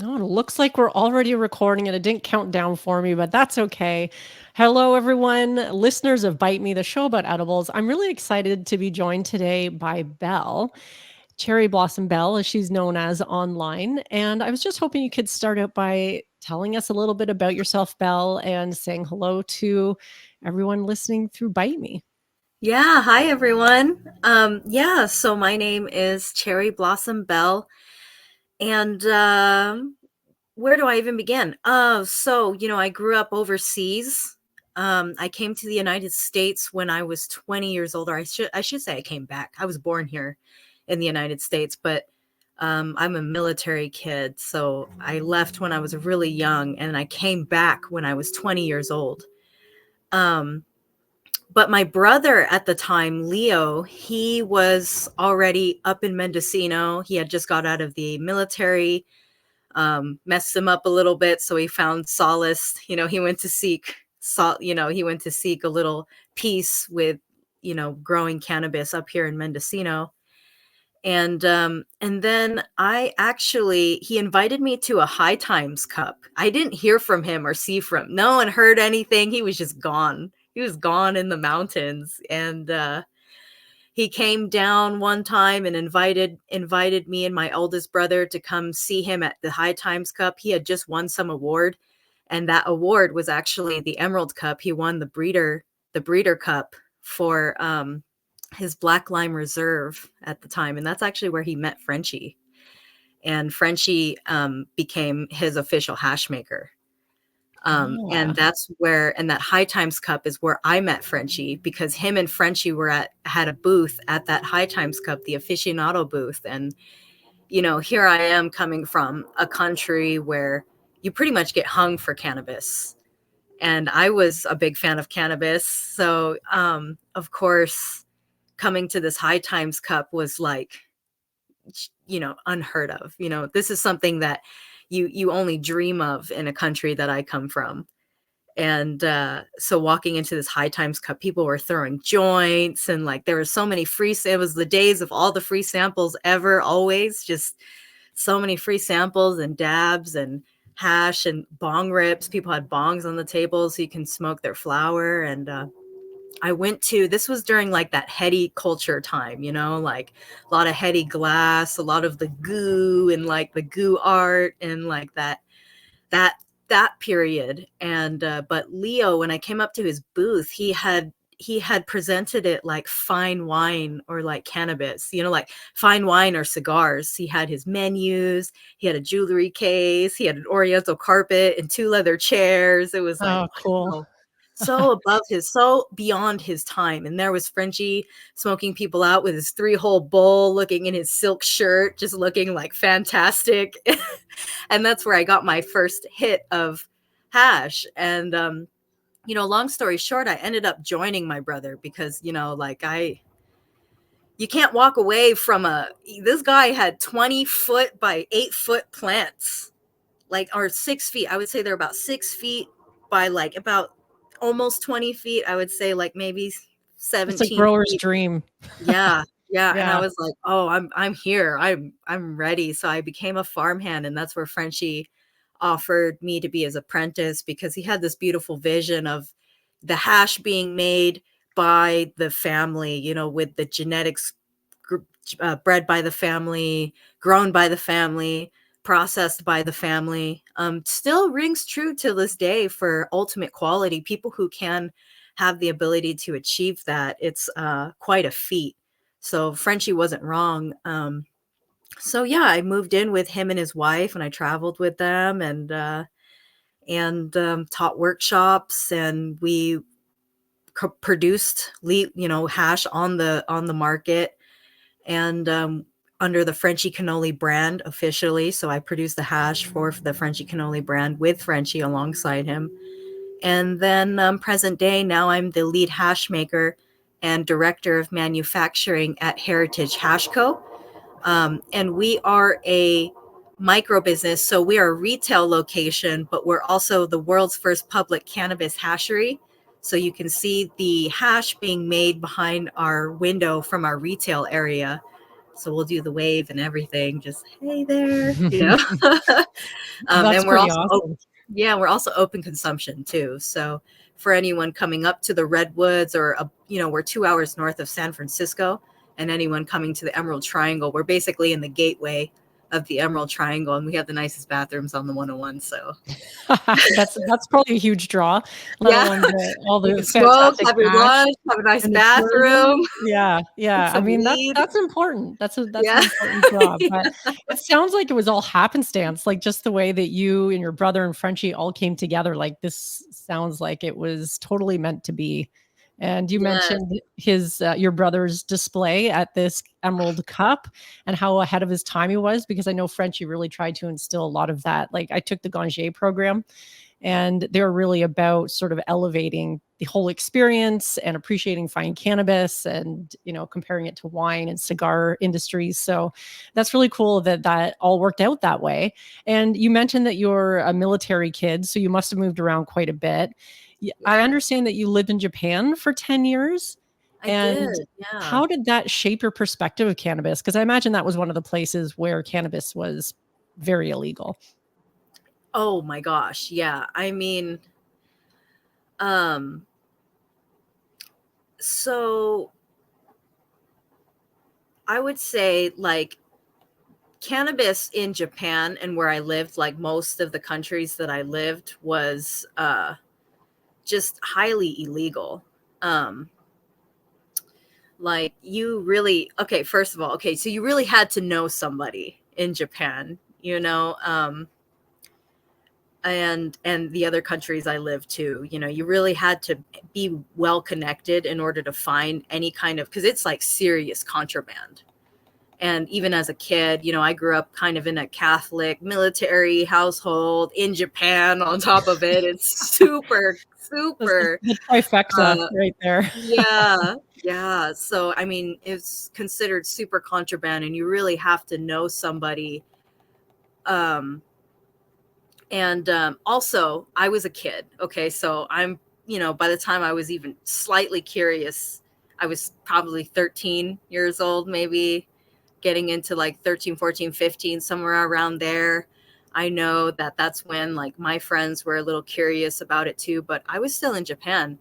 Oh, it looks like we're already recording and it didn't count down for me, but that's okay. Hello, everyone, listeners of Bite Me, the show about edibles. I'm really excited to be joined today by Belle, Cherry Blossom Belle, as she's known as online. And I was just hoping you could start out by telling us a little bit about yourself, Belle, and saying hello to everyone listening through Bite Me. Yeah, hi everyone. So my name is Cherry Blossom Belle, and where do I even begin? I grew up overseas. I came to the United States when I was 20 years old, or I should say I came back. I was born here in the United States, but I'm a military kid, so I left when I was really young, and I came back when I was 20 years old. Um, but my brother at the time, Leo, he was already up in Mendocino. He had just got out of the military, messed him up a little bit. So he found solace. He went to seek a little peace with, growing cannabis up here in Mendocino. And then he invited me to a High Times Cup. I didn't hear from him or see from no one heard anything. He was just gone. He was gone in the mountains. And he came down one time and invited me and my oldest brother to come see him at the High Times Cup. He had just won some award, and that award was actually the Emerald Cup. He won the breeder cup for his Black Lime Reserve at the time, and that's actually where he met Frenchy. And Frenchy became his official hash maker. And Ah, that High Times Cup is where I met Frenchy, because him and Frenchy had a booth at that High Times Cup, the aficionado booth. And, here I am coming from a country where you pretty much get hung for cannabis. And I was a big fan of cannabis. So, of course, coming to this High Times Cup was like, unheard of. This is something that you only dream of in a country that I come from. And so walking into this High Times Cup, people were throwing joints, and like there were so many it was the days of all the free samples ever, always just so many free samples and dabs and hash and bong rips. People had bongs on the table so you can smoke their flower. And this was during like that heady culture time, like a lot of heady glass, a lot of the goo and like the goo art and like that that period. And but Leo, when I came up to his booth, he had presented it like fine wine or like cannabis, like fine wine or cigars. He had his menus, he had a jewelry case, he had an oriental carpet and two leather chairs. It was like, oh, cool. wow, so beyond his time. And there was Frenchie smoking people out with his 3-hole bowl, looking in his silk shirt, just looking like fantastic. And that's where I got my first hit of hash. And long story short, I ended up joining my brother because, you can't walk away from this guy had 20-foot by 8-foot plants, like, or 6 feet. I would say they're about 6 feet by like about almost 20 feet. I would say like maybe It's a 17 grower's feet. dream. Yeah. Yeah. And I Yeah. was like, oh, I'm here. I'm ready. So I became a farmhand, and that's where Frenchie offered me to be his apprentice, because he had this beautiful vision of the hash being made by the family, with the genetics bred by the family, grown by the family, processed by the family. Still rings true to this day for ultimate quality. People who can have the ability to achieve that, it's quite a feat. So Frenchie wasn't wrong. So yeah, I moved in with him and his wife, and I traveled with them, and taught workshops, and we produced hash on the market, and under the Frenchy Cannoli brand officially. So I produced the hash for the Frenchy Cannoli brand with Frenchy alongside him. And then present day, now I'm the lead hash maker and director of manufacturing at Heritage Hash Co. And we are a micro business. So we are a retail location, but we're also the world's first public cannabis hashery. So you can see the hash being made behind our window from our retail area. So we'll do the wave and everything, just, hey there, you know. That's And we're pretty also awesome. yeah, we're also open consumption too. So for anyone coming up to the Redwoods, or you know, we're 2 hours north of San Francisco, and anyone coming to the Emerald Triangle, we're basically in the gateway of the Emerald Triangle, and we have the nicest bathrooms on the 101. So That's probably a huge draw, let yeah, alone all you the can smoke, fantastic have your cash lunch, have a nice and the tourism. bathroom, Yeah, yeah. I some mean, weed. that's important. That's an Yeah. important draw, but it sounds like it was all happenstance, like, just the way that you and your brother and Frenchie all came together, like, this sounds like it was totally meant to be. And you Yes. mentioned your brother's display at this Emerald Cup and how ahead of his time he was, because I know Frenchie really tried to instill a lot of that. Like, I took the Gangier program, and they're really about sort of elevating the whole experience and appreciating fine cannabis and, comparing it to wine and cigar industries. So that's really cool that that all worked out that way. And you mentioned that you're a military kid, so you must have moved around quite a bit. I Yeah, understand that you lived in Japan for 10 years. I And did. Yeah. how did that shape your perspective of cannabis? Because I imagine that was one of the places where cannabis was very illegal. Oh my gosh. Yeah. I mean, um, so I would say, like, cannabis in Japan and where I lived, like most of the countries that I lived, was just highly illegal. Um, like, you really, okay, first of all, okay, so you really had to know somebody in Japan, you know, and the other countries I lived too, you know, you really had to be well connected in order to find any kind of, because it's like serious contraband. And even as a kid, you know, I grew up kind of in a Catholic military household in Japan. On top of it, it's super, That's super. the trifecta Uh, right there. yeah, yeah. So I mean, it's considered super contraband, and you really have to know somebody. Um, and Also, I was a kid. Okay, so I'm, you know, by the time I was even slightly curious, I was probably 13 years old, maybe getting into like 13, 14, 15, somewhere around there. I know that that's when, like, my friends were a little curious about it too, but I was still in Japan,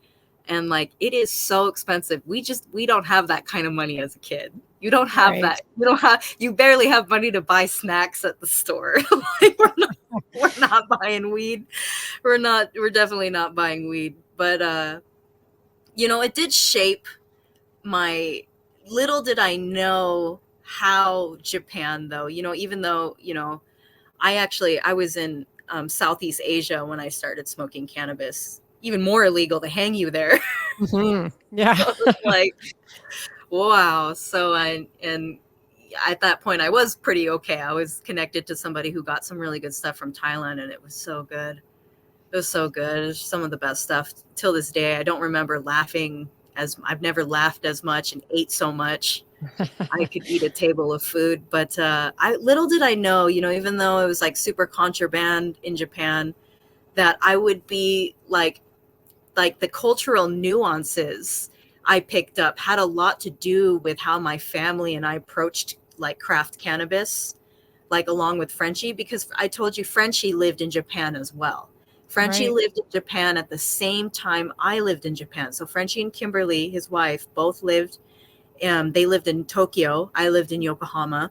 and like, it is so expensive. We don't have that kind of money as a kid. You don't have Right. that. You barely have money to buy snacks at the store. Like, we're not buying weed. We're definitely not buying weed. But you know, it did shape my, little did I know how Japan, though, you know, even though, you know, I was in Southeast Asia when I started smoking cannabis. Even more illegal to hang you there. Mhm. Yeah. So it was like, wow. So and at that point I was pretty okay. I was connected to somebody who got some really good stuff from Thailand, and it was so good. It was so good. It was some of the best stuff till this day. I don't remember laughing as I've never laughed as much and ate so much. I could eat a table of food, but I, little did I know, you know, even though it was like super contraband in Japan, that I would be like the cultural nuances I picked up had a lot to do with how my family and I approached like craft cannabis, like along with Frenchy, because I told you Frenchy lived in Japan as well. Frenchy Right. lived in Japan at the same time I lived in Japan. So Frenchy and Kimberly, his wife, both lived. They lived in Tokyo. I lived in Yokohama.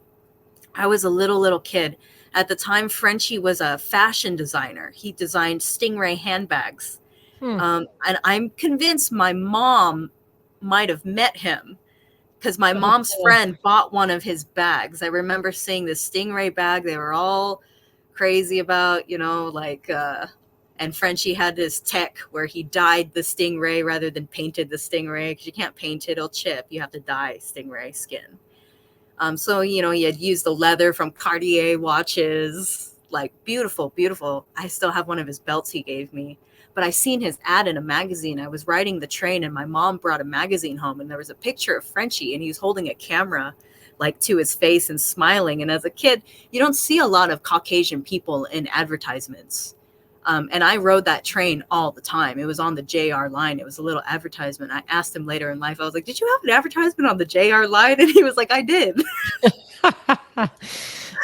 I was a little kid at the time. Frenchy was a fashion designer. He designed Stingray handbags, Hmm. and I'm convinced my mom might have met him because my Oh, mom's cool. friend bought one of his bags. I remember seeing the Stingray bag. They were all crazy about, you know, like, and Frenchie had this tech where he dyed the Stingray rather than painted the Stingray, because you can't paint it, it'll chip. You have to dye Stingray skin. So, you know, he had used the leather from Cartier watches, like beautiful, beautiful. I still have one of his belts he gave me. But I seen his ad in a magazine. I was riding the train, and my mom brought a magazine home, and there was a picture of Frenchie, and he was holding a camera like to his face and smiling. And as a kid, you don't see a lot of Caucasian people in advertisements. And I rode that train all the time. It was on the JR line. It was a little advertisement. I asked him later in life, I was like, did you have an advertisement on the JR line? And he was like, I did.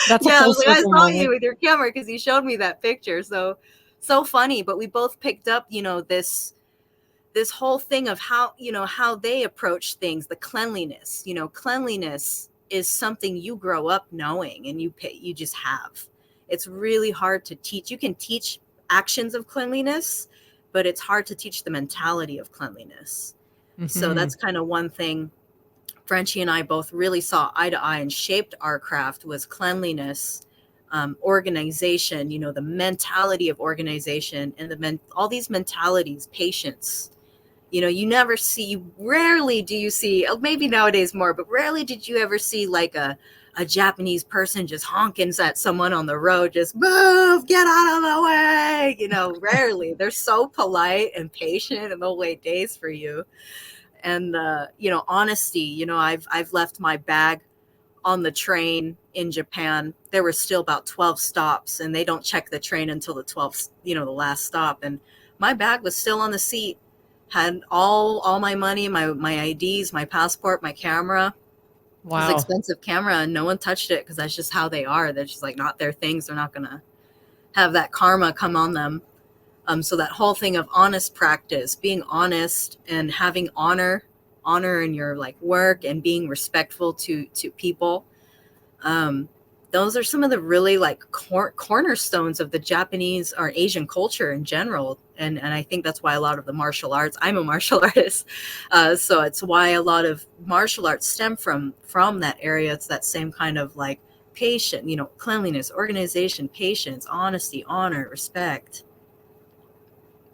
That's a Yeah, I full was like, I circle saw you moment. with your camera because he showed me that picture. So funny. But we both picked up, this whole thing of how they approach things, the cleanliness. Cleanliness is something you grow up knowing and you just have. It's really hard to teach. You can teach actions of cleanliness, but it's hard to teach the mentality of cleanliness. So Hmm. that's kind of one thing Frenchy and I both really saw eye to eye and shaped our craft was cleanliness, organization, the mentality of organization and all these mentalities, patience. Rarely do you see, maybe nowadays more, but rarely did you ever see like a Japanese person just honking at someone on the road, just move, get out of the way. Rarely. They're so polite and patient and they'll wait days for you. And honesty. I've left my bag on the train in Japan. There were still about 12 stops and they don't check the train until the 12th, the last stop. And my bag was still on the seat, had all my money, my IDs, my passport, my camera. It was an Wow. expensive camera and no one touched it because that's just how they are. They're just like not their things. They're not gonna have that karma come on them. So that whole thing of honest practice, being honest and having honor in your like work and being respectful to people. Um, those are some of the really like cornerstones of the Japanese or Asian culture in general. And I think that's why a lot of the martial arts, I'm a martial artist. So it's why a lot of martial arts stem from that area. It's that same kind of like patient, cleanliness, organization, patience, honesty, honor, respect.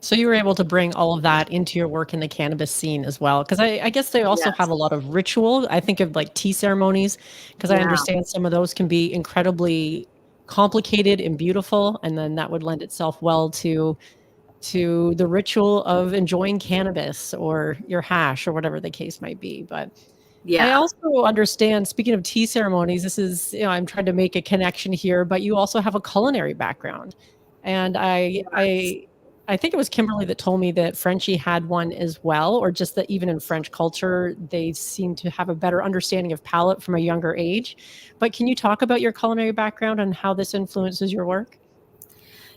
So you were able to bring all of that into your work in the cannabis scene as well, because I guess they also have a Yes. lot of ritual. I think of like tea ceremonies, because I Yeah. understand some of those can be incredibly complicated and beautiful, and then that would lend itself well to the ritual of enjoying cannabis or your hash or whatever the case might be. But I Yeah. also understand, speaking of tea ceremonies, this is, I'm trying to make a connection here, but you also have a culinary background. And Yes. I think it was Kimberly that told me that Frenchy had one as well, or just that even in French culture, they seem to have a better understanding of palate from a younger age. But can you talk about your culinary background and how this influences your work?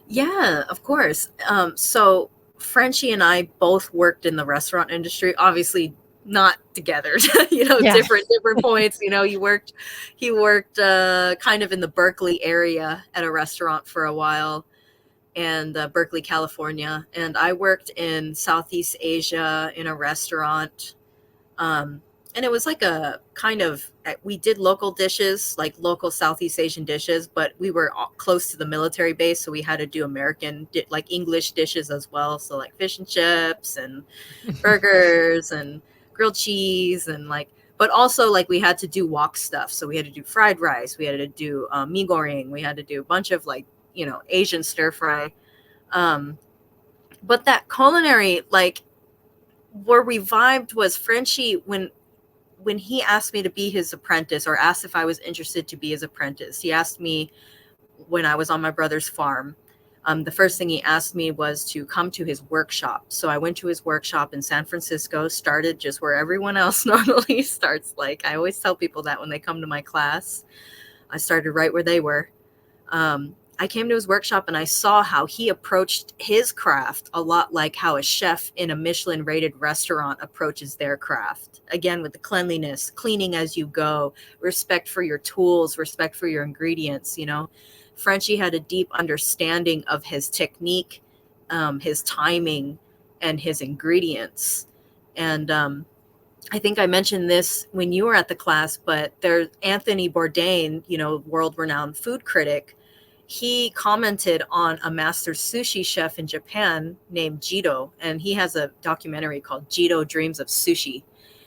Yeah, of course. So Frenchie and I both worked in the restaurant industry, obviously not together, Yeah. different points. He worked kind of in the Berkeley area at a restaurant for a while and Berkeley, California. And I worked in Southeast Asia in a restaurant. Um, and it was like a kind of, we did local dishes, like local Southeast Asian dishes, but we were close to the military base. So we had to do American, like English dishes as well. So like fish and chips and burgers and grilled cheese and like, but also like we had to do wok stuff. So we had to do fried rice. We had to do mee goreng. We had to do a bunch of like, Asian stir fry. Um, but that culinary, like, where we vibed was Frenchie when he asked me to be his apprentice or asked if I was interested to be his apprentice. He asked me when I was on my brother's farm. The first thing he asked me was to come to his workshop. So I went to his workshop in San Francisco, started just where everyone else normally starts. Like I always tell people that when they come to my class, I started right where they were. I came to his workshop and I saw how he approached his craft a lot like how a chef in a Michelin rated restaurant approaches their craft. Again, with the cleanliness, cleaning as you go, respect for your tools, respect for your ingredients. Frenchie had a deep understanding of his technique, his timing, and his ingredients. And I think I mentioned this when you were at the class, but there's Anthony Bourdain, world renowned food critic. He commented on a master sushi chef in Japan named Jito, and he has a documentary called Jito Dreams of Sushi.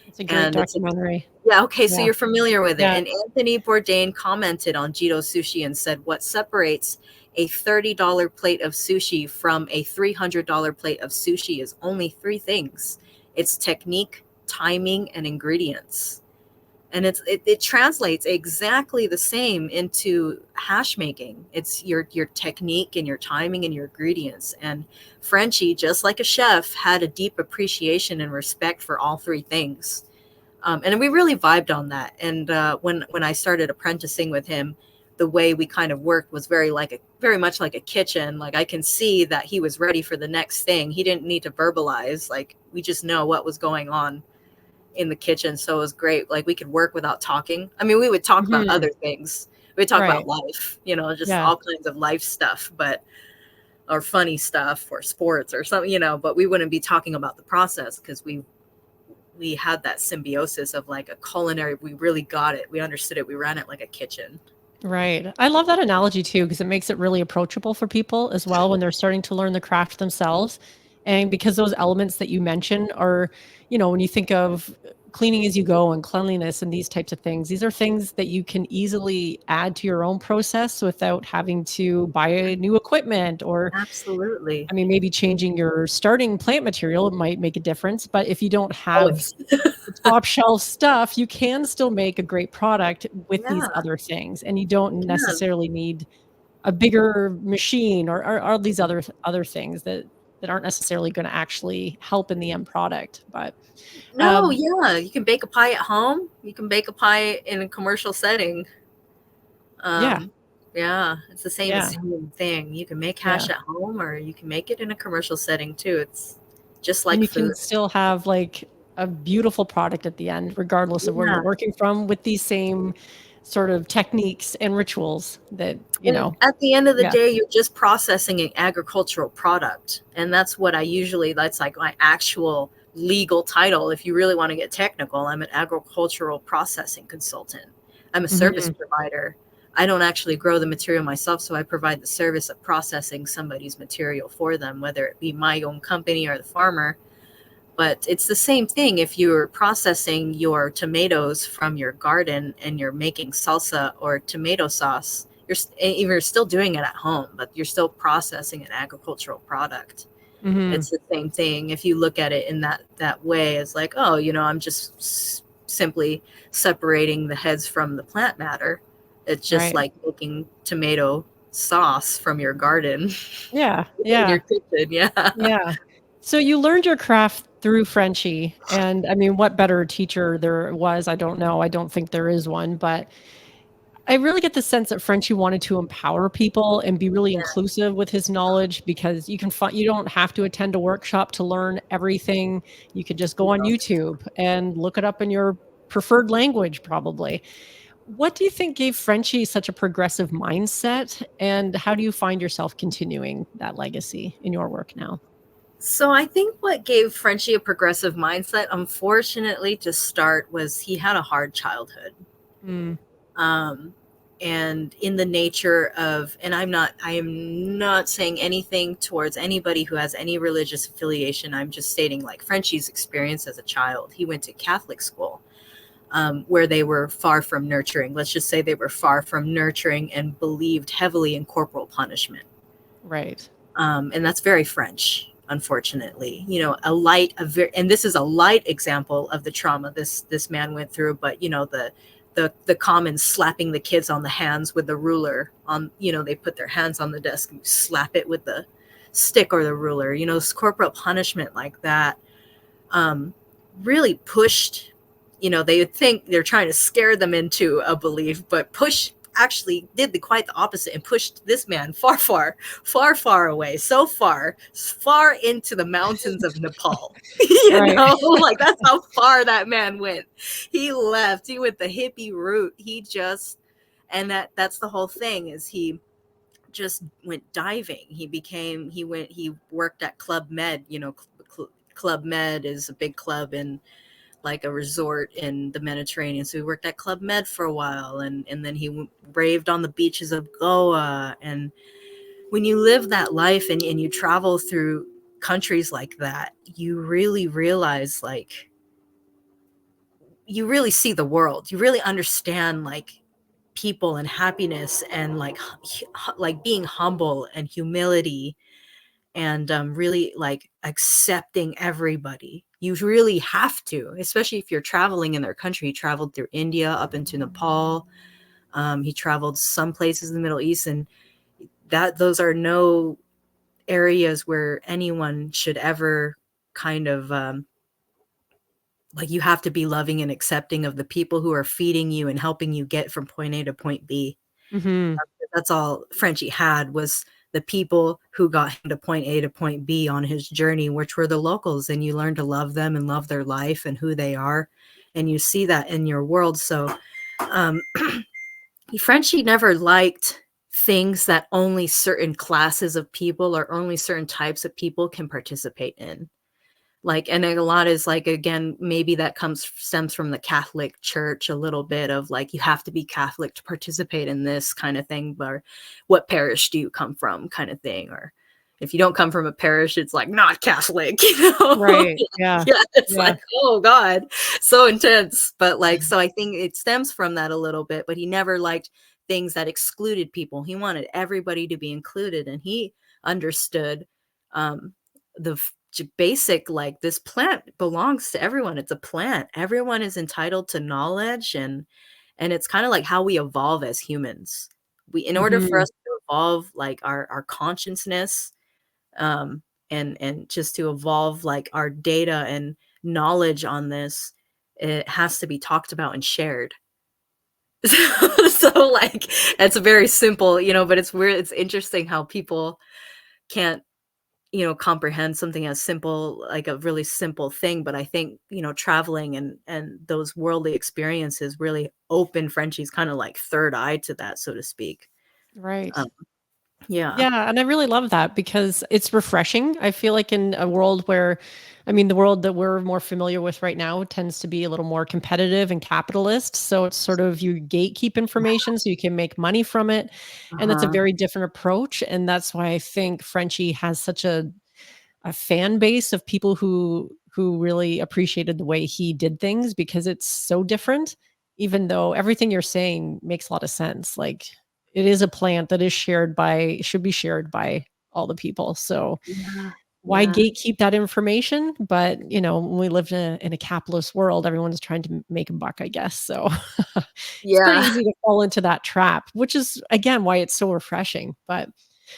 It's a great And it's a, documentary. yeah, okay, so Yeah. you're familiar with it. Yeah. And Anthony Bourdain commented on Jito Sushi and said, what separates a $30 plate of sushi from a $300 plate of sushi is only three things: it's technique, timing, and ingredients. And it translates exactly the same into hash making. It's your technique and your timing and your ingredients. And Frenchy, just like a chef, had a deep appreciation and respect for all three things. And we really vibed on that. And when I started apprenticing with him, the way we kind of worked was very much like a kitchen. Like I can see that he was ready for the next thing. He didn't need to verbalize. Like we just know what was going on in the kitchen. So it was great. Like we could work without talking. I mean, we would talk about Mhm. other things. We'd talk about Right. life, just Yeah. all kinds of life stuff, but or funny stuff or sports or something, but we wouldn't be talking about the process because we had that symbiosis of like a culinary. We really got it. We understood it. We ran it like a kitchen. Right. I love that analogy too, because it makes it really approachable for people as well when they're starting to learn the craft themselves. And because those elements that you mentioned are, when you think of cleaning as you go and cleanliness and these types of things, these are things that you can easily add to your own process without having to buy new equipment or, Absolutely. I mean, maybe changing your starting plant material might make a difference. But if you don't have Always. the top shelf stuff, you can still make a great product with these Yeah. other things, and you don't Yeah. necessarily need a bigger machine or all these other things that aren't necessarily gonna actually help in the end product, but, No, um yeah. You can bake a pie at home. You can bake a pie in a commercial setting. yeah, Um, yeah, it's the yeah, same thing. You can make yeah, hash at home or you can make it in a commercial setting too. It's just and like you can food. still have, like, a beautiful product at the end, regardless of where you're Yeah. working from with these same sort of techniques and rituals that, And at the end of the yeah, day, you're just processing an agricultural product. And that's what that's like my actual legal title. If you really want to get technical, I'm an agricultural processing consultant. I'm a service mhm, provider. I don't actually grow the material myself, so I provide the service of processing somebody's material for them, whether it be my own company or the farmer. But it's the same thing if you're processing your tomatoes from your garden and you're making salsa or tomato sauce. You're still doing it at home, but you're still processing an agricultural product. mhm, It's the same thing if you look at it in that way. It's like, oh, I'm just simply separating the heads from the plant matter. It's just right. like making tomato sauce from your garden Yeah, in yeah. your kitchen. Yeah. Yeah. So you learned your craft through Frenchy, and I mean, what better teacher there was, I don't know. I don't think there is one, but I really get the sense that Frenchy wanted to empower people and be really Yeah. inclusive with his knowledge because you don't have to attend a workshop to learn everything. You could just go on No. YouTube and look it up in your preferred language, probably. What do you think gave Frenchy such a progressive mindset, and how do you find yourself continuing that legacy in your work now? So I think what gave Frenchie a progressive mindset, unfortunately, to start was he had a hard childhood. Mm, Um, and in the nature of, and I am not saying anything towards anybody who has any religious affiliation. I'm just stating like Frenchie's experience as a child. He went to Catholic school, where they were far from nurturing. Let's just say they were far from nurturing and believed heavily in corporal punishment. right. And that's very French, unfortunately. And this is a light example of the trauma this man went through. But the common slapping the kids on the hands with the ruler on, they put their hands on the desk and slap it with the stick or the ruler. Corporal punishment like that, um, really pushed. They would think they're trying to scare them into a belief, but push actually did quite the opposite and pushed this man far, far, far, far away, so far into the mountains of Nepal. Right. Like that's how far that man went. He left. He went the hippie route. And that's the whole thing is he just went diving. He worked at Club Med. Club Med is a big club in like a resort in the Mediterranean. So he worked at Club Med for a while, and then he raved on the beaches of Goa. And when you live that life and you travel through countries like that, you really realize like you really see the world. You really understand like people and happiness and like being humble and humility and really like accepting everybody. You really have to, especially if you're traveling in their country. He traveled through India up into Nepal. He traveled some places in the Middle East, and those are no areas where anyone should ever kind of like, you have to be loving and accepting of the people who are feeding you and helping you get from point A to point B. Mhm. That's all Frenchy had, was the people who got him to point A to point B on his journey, which were the locals, and you learn to love them and love their life and who they are, and you see that in your world. So um, Frenchy never liked things that only certain classes of people or only certain types of people can participate in. Like, and a lot is like, again, maybe that stems from the Catholic Church a little bit, of like, you have to be Catholic to participate in this kind of thing, or what parish do you come from kind of thing, or if you don't come from a parish, it's like not Catholic, you know. Right. Yeah. Yeah, it's Yeah. like, oh God, so intense. But like, so I think it stems from that a little bit, but he never liked things that excluded people. He wanted everybody to be included, and he understood um the basic, like, this plant belongs to everyone. It's a plant. Everyone is entitled to knowledge, and it's kind of like how we evolve as humans. We, in order for Mhm. us to evolve, like, our consciousness, um and just to evolve like our data and knowledge on this, it has to be talked about and shared. So like, it's very simple, but it's weird. It's interesting how people can't comprehend something as simple, like a really simple thing. But I think, traveling and those worldly experiences really open Frenchie's kind of like third eye to that, so to speak. Right. Um, yeah. Yeah, and I really love that because it's refreshing. I feel like in a world where I mean, the world that we're more familiar with right now tends to be a little more competitive and capitalist, so it's sort of you gatekeep information so you can make money from it, and that's a Uh-huh. very different approach, and that's why I think Frenchie has such a fan base of people who really appreciated the way he did things because it's so different, even though everything you're saying makes a lot of sense. Like, it is a plant that is shared by should be shared by all the people. So Yeah. why Yeah. gatekeep that information? But, when we live in a capitalist world, everyone's trying to make a buck, I guess. So it's pretty Yeah. easy to fall into that trap, which is again why it's so refreshing. But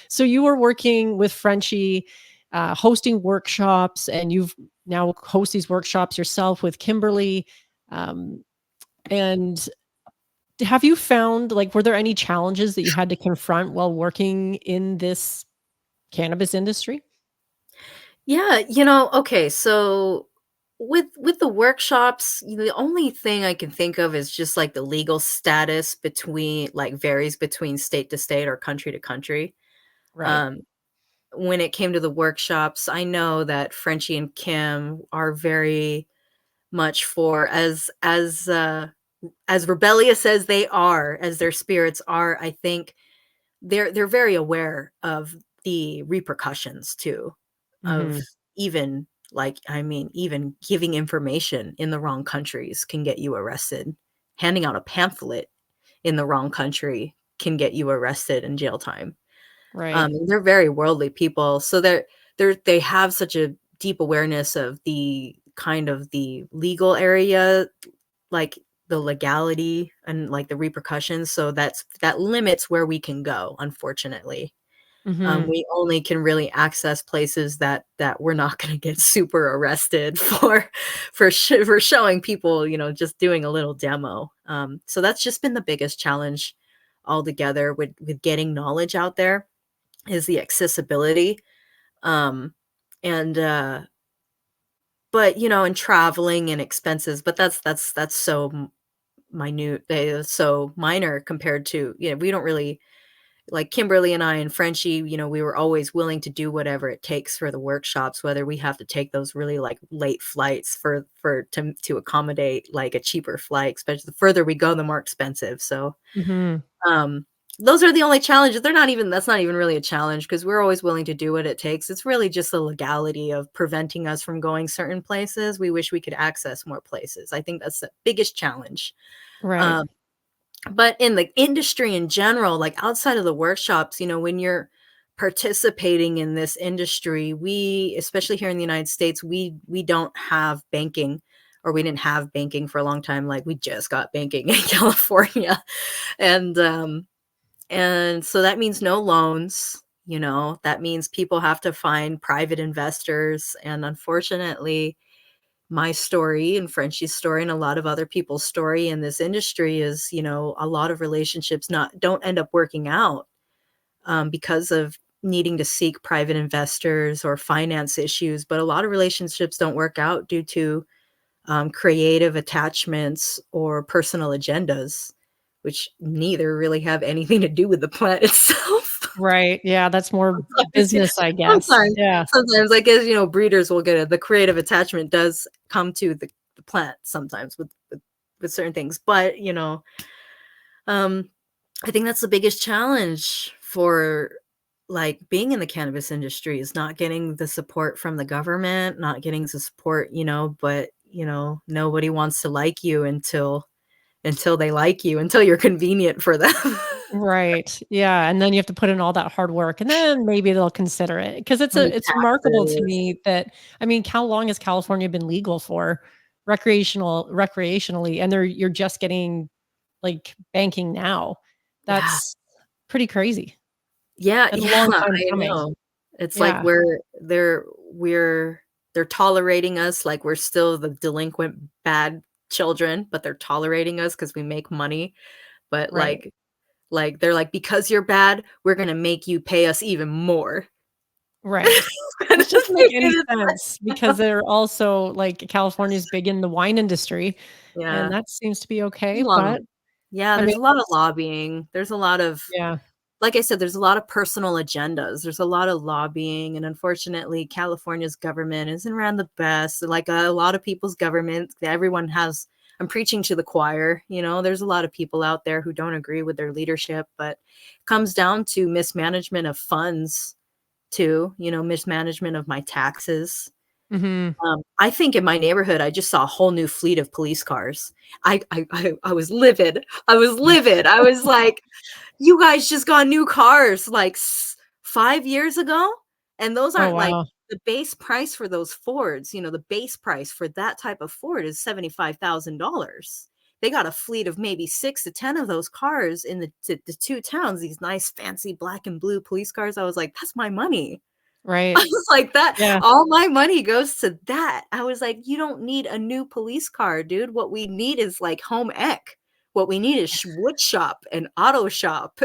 so you were working with Frenchie, hosting workshops, and you've now host these workshops yourself with Kimberly. Um, and have you found, like, were there any challenges that you had to confront while working in this cannabis industry? Yeah, okay, so with the workshops, the only thing I can think of is just like the legal status between, like, varies between state to state or country to country. Right. Um, when it came to the workshops, I know that Frenchie and Kim are very much for, as rebellious as they are, as their spirits are, I think they're very aware of the repercussions too, of Mhm. even, like, I mean, even giving information in the wrong countries can get you arrested. Handing out a pamphlet in the wrong country can get you arrested and jail time. Right. They're very worldly people, so they have such a deep awareness of the kind of the legal area, like the legality and like the repercussions. So that limits where we can go, unfortunately. Mhm. We only can really access places that we're not gonna get super arrested for for showing people, just doing a little demo. So that's just been the biggest challenge altogether with getting knowledge out there, is the accessibility. Um, and, but, and traveling and expenses, but that's so minute, so minor compared to, we don't really, like Kimberly and I and Frenchie, we were always willing to do whatever it takes for the workshops, whether we have to take those really like late flights to accommodate like a cheaper flight, especially the further we go, the more expensive. So Mhm. um those are the only challenges. That's not even really a challenge, because we're always willing to do what it takes. It's really just the legality of preventing us from going certain places. We wish we could access more places. I think that's the biggest challenge. Right. Um, but in the industry in general, like outside of the workshops, when you're participating in this industry, we, especially here in the United States, we don't have banking, or we didn't have banking for a long time. Like, we just got banking in California. And so that means no loans, that means people have to find private investors. And unfortunately, my story and Frenchy's story and a lot of other people's story in this industry is, a lot of relationships don't end up working out, because of needing to seek private investors or finance issues. But a lot of relationships don't work out due to creative attachments or personal agendas, which neither really have anything to do with the plant itself. Right. Yeah, that's more sometimes, business, I guess. sometimes, Yeah. sometimes, I guess, breeders will get it. The creative attachment does come to the plant sometimes with certain things, but um, I think that's the biggest challenge for, like, being in the cannabis industry, is not getting the support from the government, not getting the support, but nobody wants to like you until they like you, until you're convenient for them. Right. Yeah, and then you have to put in all that hard work, and then maybe they'll consider it. Because And the it's remarkable to taxes. me that, I mean, how long has California been legal for recreationally, and you're just getting, like, banking now. Yeah. That's pretty crazy, Yeah, and a yeah, long time I coming. know. It's like Yeah, they're tolerating us like we're still the delinquent bad children, but they're tolerating us because we make money. But, right, they're like, "Because you're bad, we're gonna make you pay us even more." right. It Which doesn't make any doesn't make sense because they're also, like, California's big in the wine industry, and Yeah. that seems to be There's okay, a lot of but, Yeah, I there's mean, a lot of lobbying. There's a lot of yeah. Like I said, there's a lot of personal agendas. There's a lot of lobbying, and unfortunately, California's government isn't ran the best. Like a lot of people's government, everyone has. I'm preaching to the choir. There's a lot of people out there who don't agree with their leadership, but it comes down to mismanagement of funds, too. Mismanagement of my taxes. Mhm. I think in my neighborhood, I just saw a whole new fleet of police cars. I was livid. I was livid. I was like, you guys just got new cars like 5 years ago, and those Oh, aren't like wow. the base price for those Fords. The base price for that type of Ford is $75,000. They got a fleet of maybe 6 to 10 of those cars in the two towns, these nice fancy black and blue police cars. I was like, "That's my money." I Right. was like, "That Yeah. all my money goes to that." I was like, "You don't need a new police car, dude. What we need is, like, home ec. What we need is wood shop and auto shop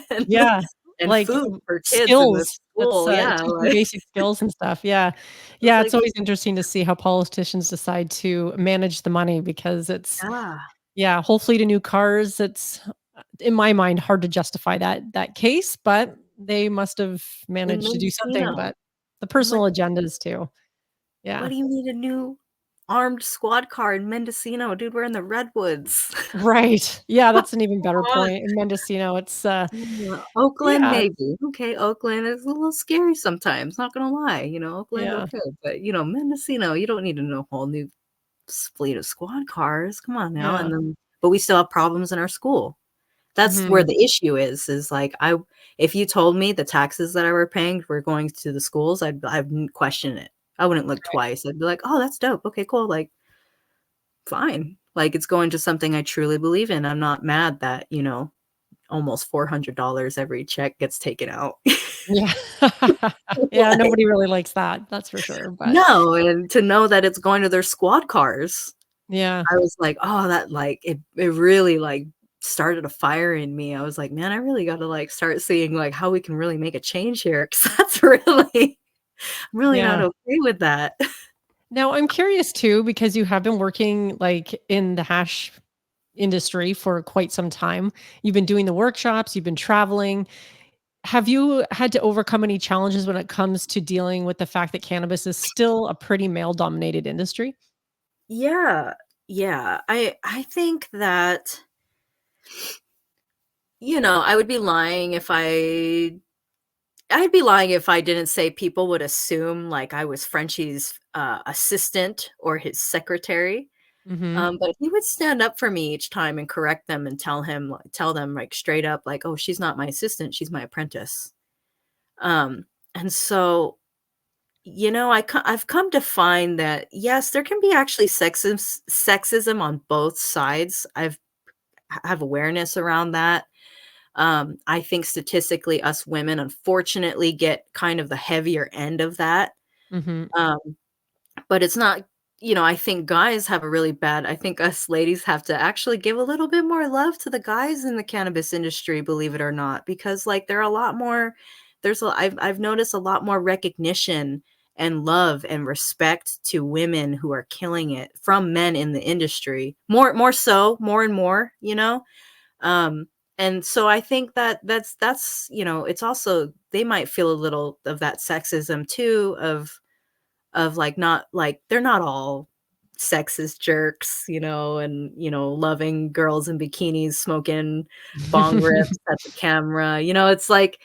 and Yeah. and Like, food for kids in the skills. That's, school." Yeah, teaching like, basic skills and stuff. Yeah. I was Yeah, it's like, always interesting to see how politicians decide to manage the money because "Yeah, yeah, whole fleet of new cars. It's, in my mind, hard to justify that case, but they must have in managed to do something, Mendocino." but the I'm like, personal agendas too. "What Yeah. do you need a new armed squad car in Mendocino, dude? We're in the redwoods." Right. Yeah, Come that's an even better on. point. In Mendocino, it's, Yeah, Oakland, yeah, maybe. Okay, Oakland is a little scary sometimes, not gonna lie, Oakland, yeah, okay, but, Mendocino, you don't need to know a whole new fleet of squad cars, come on now, yeah. and then but we still have problems in our school. That's where Mhm. the issue is, like, if you told me the taxes that I were paying were going to the schools, I wouldn't question it. I wouldn't look twice. I'd be like, "Oh, that's dope. Okay, cool, like, fine." Like, it's going to something I truly believe in. I'm not mad that, almost $400 every check gets taken out. Yeah. Yeah, Like, nobody really likes that, that's for sure, but no, and to know that it's going to their squad cars, yeah, I was like, "Oh, that," like, it really, like, started a fire in me. I was like, "Man, I really gotta, like, start seeing, like, how we can really make a change here, because that's really I'm really not yeah. okay with that." Now I'm curious too, because you have been working, like, in the hash industry for quite some time. You've been doing the workshops, you've been traveling. Have you had to overcome any challenges when it comes to dealing with the fact that cannabis is still a pretty male-dominated industry? Yeah, yeah. I think that, I would be lying if I'd be lying if I didn't say people would assume, like, I was Frenchie's, assistant or his secretary, Mhm. but he would stand up for me each time and correct them and tell them, like, straight up, like, "Oh, she's not my assistant, she's my apprentice." And so, I've come to find that, yes, there can be actually sexism on both sides. Have awareness around that. I think statistically, us women, unfortunately, get kind of the heavier end of that. Mhm. Um, but it's not, I think guys have a really bad, I think us ladies have to actually give a little bit more love to the guys in the cannabis industry, believe it or not, because like there are a lot more, I've noticed a lot more recognition and love and respect to women who are killing it from men in the industry. More and more. Um, and so I think that it's also, they might feel a little of that sexism too, of like, not like they're not all sexist jerks, and loving girls in bikinis smoking bong rips at the camera. It's like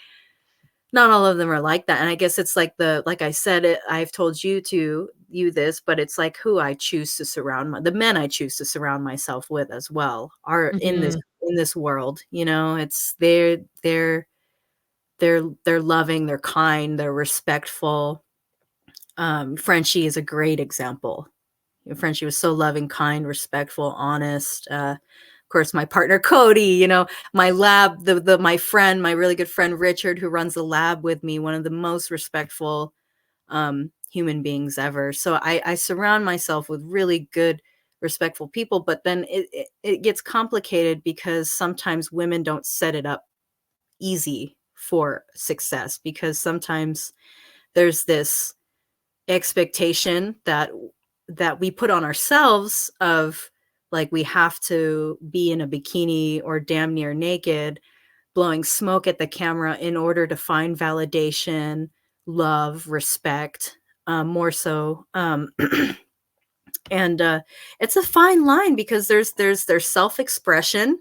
not all of them are like that. And I guess it's like like I said, I've told you this, but it's like who I choose to the men I choose to surround myself with as well are Mhm. in this world. It's they're loving, they're kind, they're respectful. Frenchie is a great example. Frenchie was so loving, kind, respectful, honest. Of course, my partner Cody, my lab, my friend, my really good friend Richard, who runs the lab with me, one of the most respectful human beings ever. So I surround myself with really good, respectful people. But then it gets complicated because sometimes women don't set it up easy for success, because sometimes there's this expectation that we put on ourselves of like we have to be in a bikini or damn near naked blowing smoke at the camera in order to find validation, love, respect, more so. And it's a fine line because there's self-expression,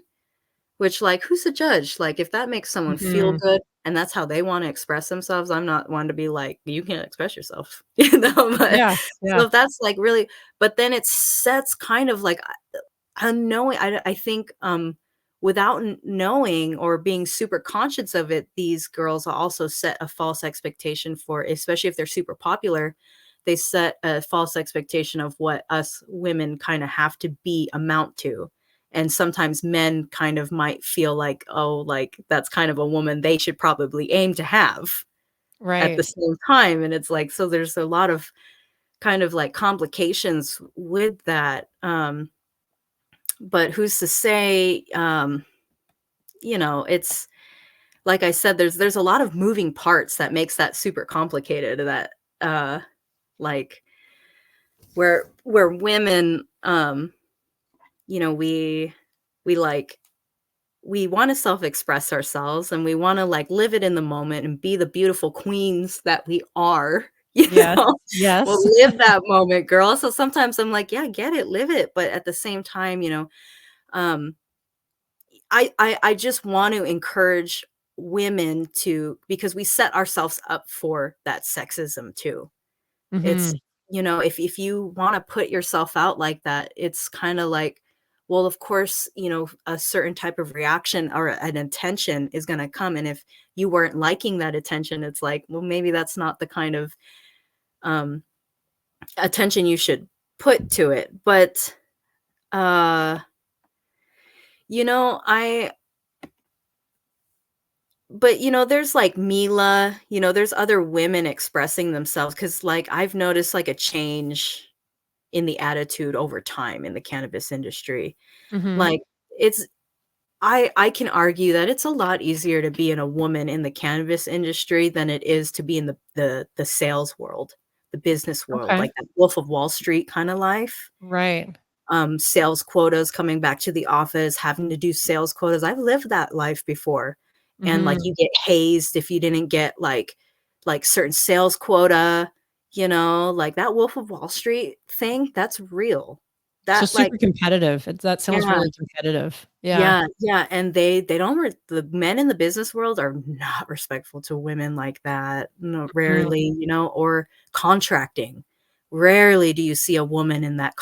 which, like, who's the judge? Like, if that makes someone feel Mhm. good and that's how they wanna express themselves, I'm not one to be like, "You can't express yourself," but Yeah, yeah. so if that's, like, really, but then it sets kind of like, unknowing, I think, without knowing or being super conscious of it, these girls also set a false expectation for, especially if they're super popular, they set a false expectation of what us women kinda have to amount to. And sometimes men kind of might feel like, "Oh, like, that's kind of a woman they should probably aim to have at the Right. same time," and it's like, so there's a lot of kind of, like, complications with that, but who's to say, it's like I said, there's a lot of moving parts that makes that super complicated, that, uh, like, where women, we like we wanna self-express ourselves, and we wanna, like, live it in the moment and be the beautiful queens that we are, you Yes, know? Well, yes. live that moment, girl. So sometimes I'm like, "Yeah, get it, live it," but at the same time, um, I just want to encourage women to, because we set ourselves up for that sexism too. It's, Mhm. if you wanna put yourself out like that, it's kinda like, well, of course, a certain type of reaction or an attention is gonna come, and if you weren't liking that attention, it's like, well, maybe that's not the kind of, um, attention you should put to it, uh, I but, there's, like, Mila, there's other women expressing themselves, because like, I've noticed, like, a change in the attitude over time in the cannabis industry. Mhm. Like, it's I can argue that it's a lot easier to be in a woman in the cannabis industry than it is to be in the sales world, the business world, Okay. like that Wolf of Wall Street kinda life. Right. Sales quotas, coming back to the office, having to do sales quotas. I've lived that life before, and, like, Mhm. you get hazed if you didn't get, like, certain sales quota, like, that Wolf of Wall Street thing, that's real. So That, like, super competitive. That sounds yeah. really competitive. Yeah. Yeah, yeah, and they don't the men in the business world are not respectful to women like that, no, Mhm. rarely, or contracting. Rarely do you see a woman in that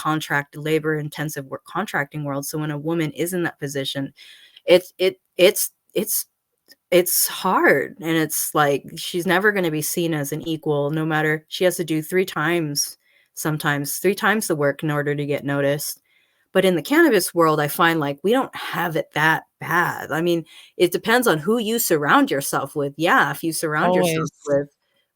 labor-intensive work contracting world, so when a woman is in that position, it's it's hard, and it's like she's never gonna be seen as an equal, no matter she has to do 3 times, sometimes 3 times the work in order to get noticed. But in the cannabis world, I find, like, we don't have it that bad. I mean, it depends on who you surround yourself with. Yeah, if you surround yourself Always.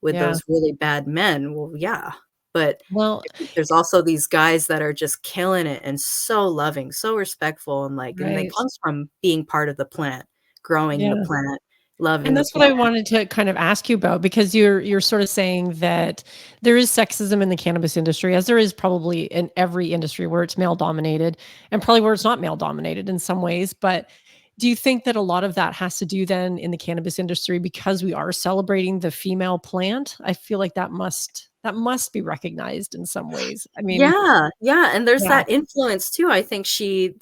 with Yeah. those really bad men, well, yeah. But Well, there's also these guys that are just killing it and so loving, so respectful, and, like, and it right. comes from being part of the plant, growing the Yeah. plant, And loving the that's what I plant. wanted to kind of ask you about because you're sort of saying that there is sexism in the cannabis industry, as there is probably in every industry where it's male dominated and probably where it's not male dominated in some ways. But do you think that a lot of that has to do then in the cannabis industry because we are celebrating the female plant? I feel like that must be recognized in some ways. I mean, Yeah, yeah, and there's yeah. that influence too. I think she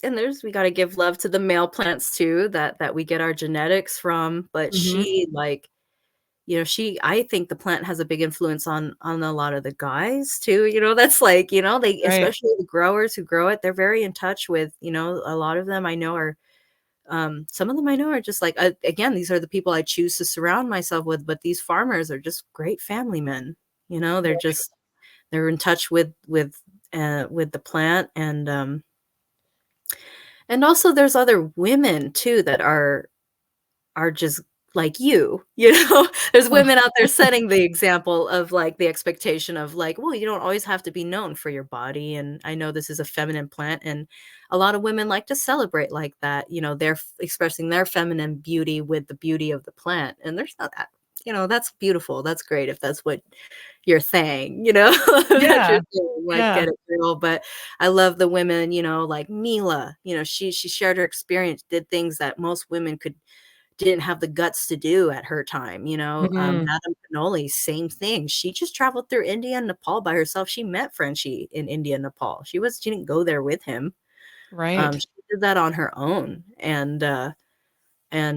and there's we gotta give love to the male plants too that we get our genetics from, but Mhm. she, like, you know, she I think the plant has a big influence on a lot of the guys too, that's like, they Right. especially the growers who grow it, they're very in touch with, a lot of them I know are, some of them I know are just like, again, these are the people I choose to surround myself with, but these farmers are just great family men, they're just they're in touch with the plant, and also there's other women too that are just like you. There's Oh, women out there setting the example of, like, the expectation of, like, well, you don't always have to be known for your body, and I know this is a feminine plant, and a lot of women like to celebrate like that, they're expressing their feminine beauty with the beauty of the plant, and there's not that that's beautiful, that's great if that's what your thing, that's your yeah. thing, like, Yeah. get it, girl, but I love the women, like Mila, she shared her experience, did things that most women didn't have the guts to do at her time, Mhm. Madame Cannoli, same thing, she just traveled through India and Nepal by herself, she met Frenchy in India and Nepal, she didn't go there with him, Right. she did that on her own, and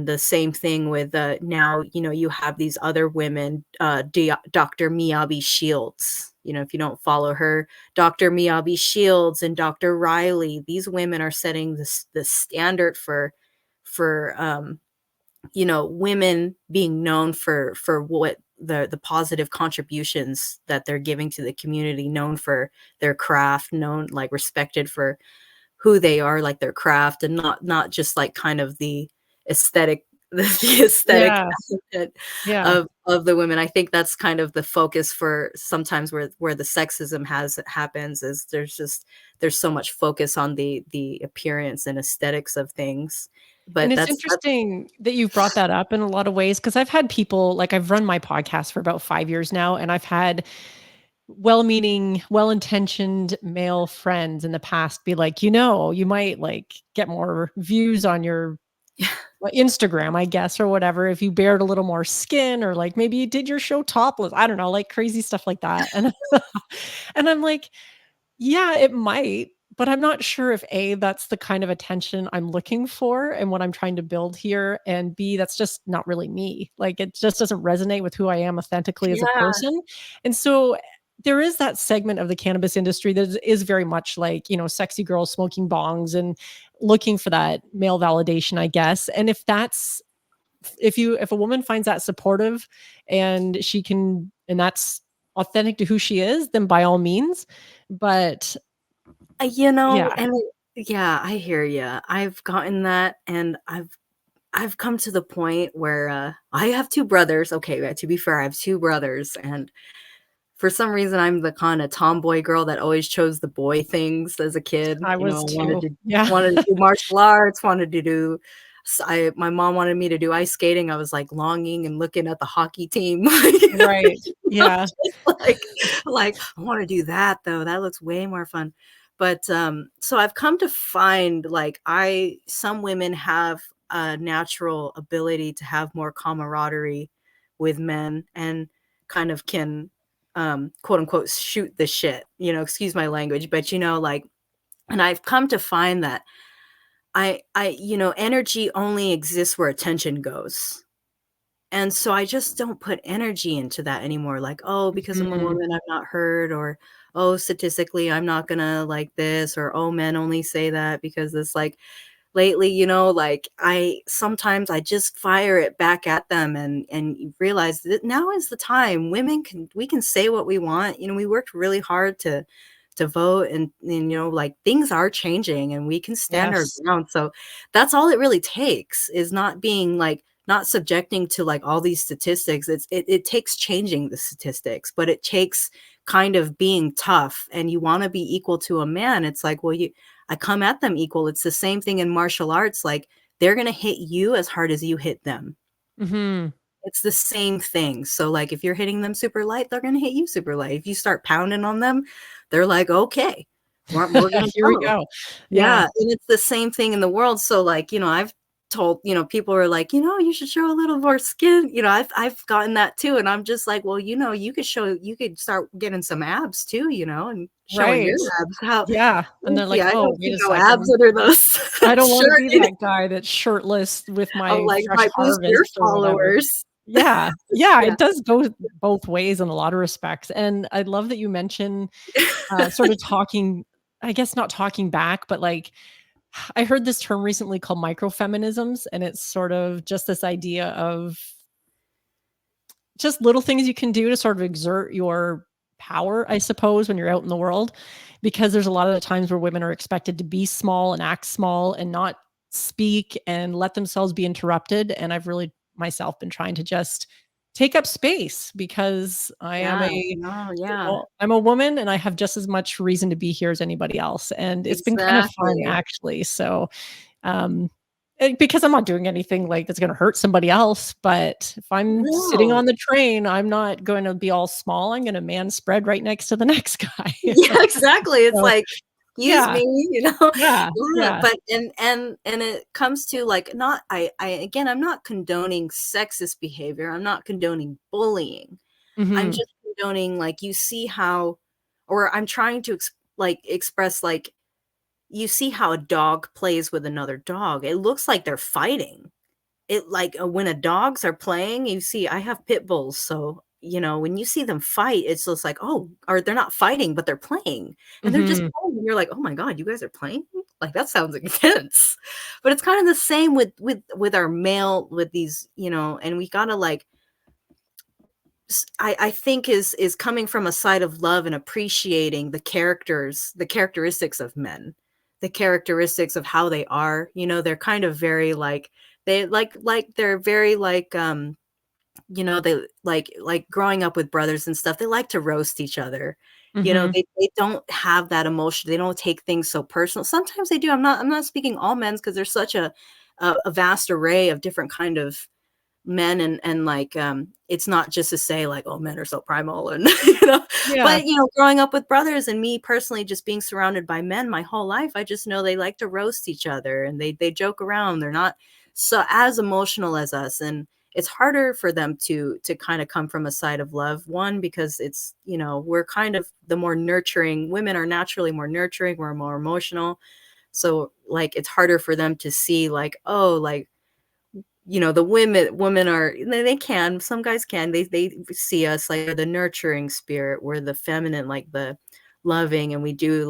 the same thing with, now, you have these other women, Dr. Miyabi Shields. If you don't follow her, Dr. Miyabi Shields and Dr. Riley, these women are setting the standard for women being known for what the positive contributions that they're giving to the community, known for their craft, known like respected for who they are, like their craft, and not just like kind of the aesthetic the aesthetic Yeah. aspect Yeah. of the women. I think that's kind of the focus for sometimes where the sexism has happens is there's so much focus on the appearance and aesthetics of things. And But it's that's interesting that you've brought that up in a lot of ways because I've had people like I've run my podcast for about 5 years now, and I've had well-meaning, well-intentioned male friends in the past be like, you might like get more views on your Instagram, I guess, or whatever, if you bared a little more skin or like maybe you did your show topless. I don't know, like crazy stuff like that. And and I'm like, yeah, it might, but I'm not sure if A, that's the kind of attention I'm looking for and what I'm trying to build here, and B, that's just not really me. Like, it just doesn't resonate with who I am authentically as a yeah. person. And so there is that segment of the cannabis industry that is very much like, sexy girls smoking bongs and looking for that male validation, I guess. And if a woman finds that supportive and she can and that's authentic to who she is, then by all means. But yeah. And yeah, I hear you. I've gotten that, and I've come to the point where, I have 2 brothers. Okay, to be fair, I have 2 brothers, and for some reason, I'm the kinda tomboy girl that always chose the boy things as a kid. I I was wanted too. to Yeah. wanted to do martial arts, wanted to do my mom wanted me to do ice skating. I was, like, longing and looking at the hockey team, Right. Yeah. just like, "I wanna do that, though. That looks way more fun." But, so I've come to find, like, some women have a natural ability to have more camaraderie with men and kind of can, quote, unquote, "shoot the shit," excuse my language, but, like, and I've come to find that energy only exists where attention goes. And so I just don't put energy into that anymore, like, "Oh, because I'm a Mhm. woman, I'm not heard," or, "Oh, statistically, I'm not gonna like this," or, "Oh, men only say that because it's like." lately, you know, like I sometimes I just fire it back at them, and you realize that now is the time. Women can we can say what we want. You know, we worked really hard to vote, and you know, like things are changing and we can stand our Yes. ground. So that's all it really takes, is not being like not subjecting to like all these statistics. It takes changing the statistics, but it takes kind of being tough, and you want to be equal to a man. It's like, well, I come at them equal. It's the same thing in martial arts. Like they're going to hit you as hard as you hit them. Mhm. It's the same thing. So like if you're hitting them super light, they're going to hit you super light. If you start pounding on them, they're like, okay, we're going to Here we go. go. Yeah, Yeah. and it's the same thing in the world. So like, you know, I've told, you know, people are like, you know, you should show a little more skin. You know, I've gotten that too. And I'm just like, well, you know, you could start getting some abs too, you know, and showing your Right. abs. How Yeah, and they're see, like, I "Oh, don't wait see a no abs second. under those I that don't wanna shirt. be that guy that's shirtless with I'm my like, fresh might boost your harvest or whatever." followers. Yeah. Yeah, Yeah. it does go both ways in a lot of respects, and I love that you mention, sort of talking I guess not talking back, but, like, I heard this term recently called microfeminisms, and it's sort of just this idea of just little things you can do to sort of exert your power, I suppose, when you're out in the world, because there's a lot of the times where women are expected to be small and act small and not speak and let themselves be interrupted. And I've really myself been trying to just take up space because I am Yeah, a no, yeah, I'm a woman and I have just as much reason to be here as anybody else. And it's been kind of fun exactly. actually. So um, because I'm not doing anything like that's gonna hurt somebody else, but if I'm sitting on No. the train, I'm not gonna be all small, I'm gonna man spread right next to the next guy. Yeah, exactly. It's So, like, "Excuse yeah, me," you know? yeah, Yeah, yeah. but and it comes to, like, not I again, I'm not condoning sexist behavior, I'm not condoning bullying. I'm Mhm, just condoning, like, you see how or I'm trying to express, like, you see how a dog plays with another dog. It looks like they're fighting. It like, when dogs are playing, you see I have pit bulls, so, you know, when you see them fight, it's just like, "Oh," or they're not fighting, but they're playing, and they're just mhm, playing, and you're like, "Oh my god, you guys are playing? Like, that sounds intense." But it's kinda the same with our male with these, you know, and we gotta, like, I think is coming from a side of love and appreciating the characteristics of men, the characteristics of how they are. You know, they're kind of very like they they're very like you know, they like growing up with brothers and stuff, they like to roast each other. You know, mhm. they don't have that emotion. They don't take things so personal. Sometimes they do. I'm not speaking all men's because there's such a vast array of different kind of men and like it's not just to say like oh men are so primal and you know Yeah, but you know growing up with brothers and me personally just being surrounded by men my whole life I just know they like to roast each other and they joke around they're not so as emotional as us and it's harder for them to kind of come from a side of love one because it's you know we're kind of the more nurturing women are naturally more nurturing we're more emotional so like it's harder for them to see like oh like you know, the women are they can, some guys can, they see us like the nurturing spirit, we're the feminine, like the loving, and we do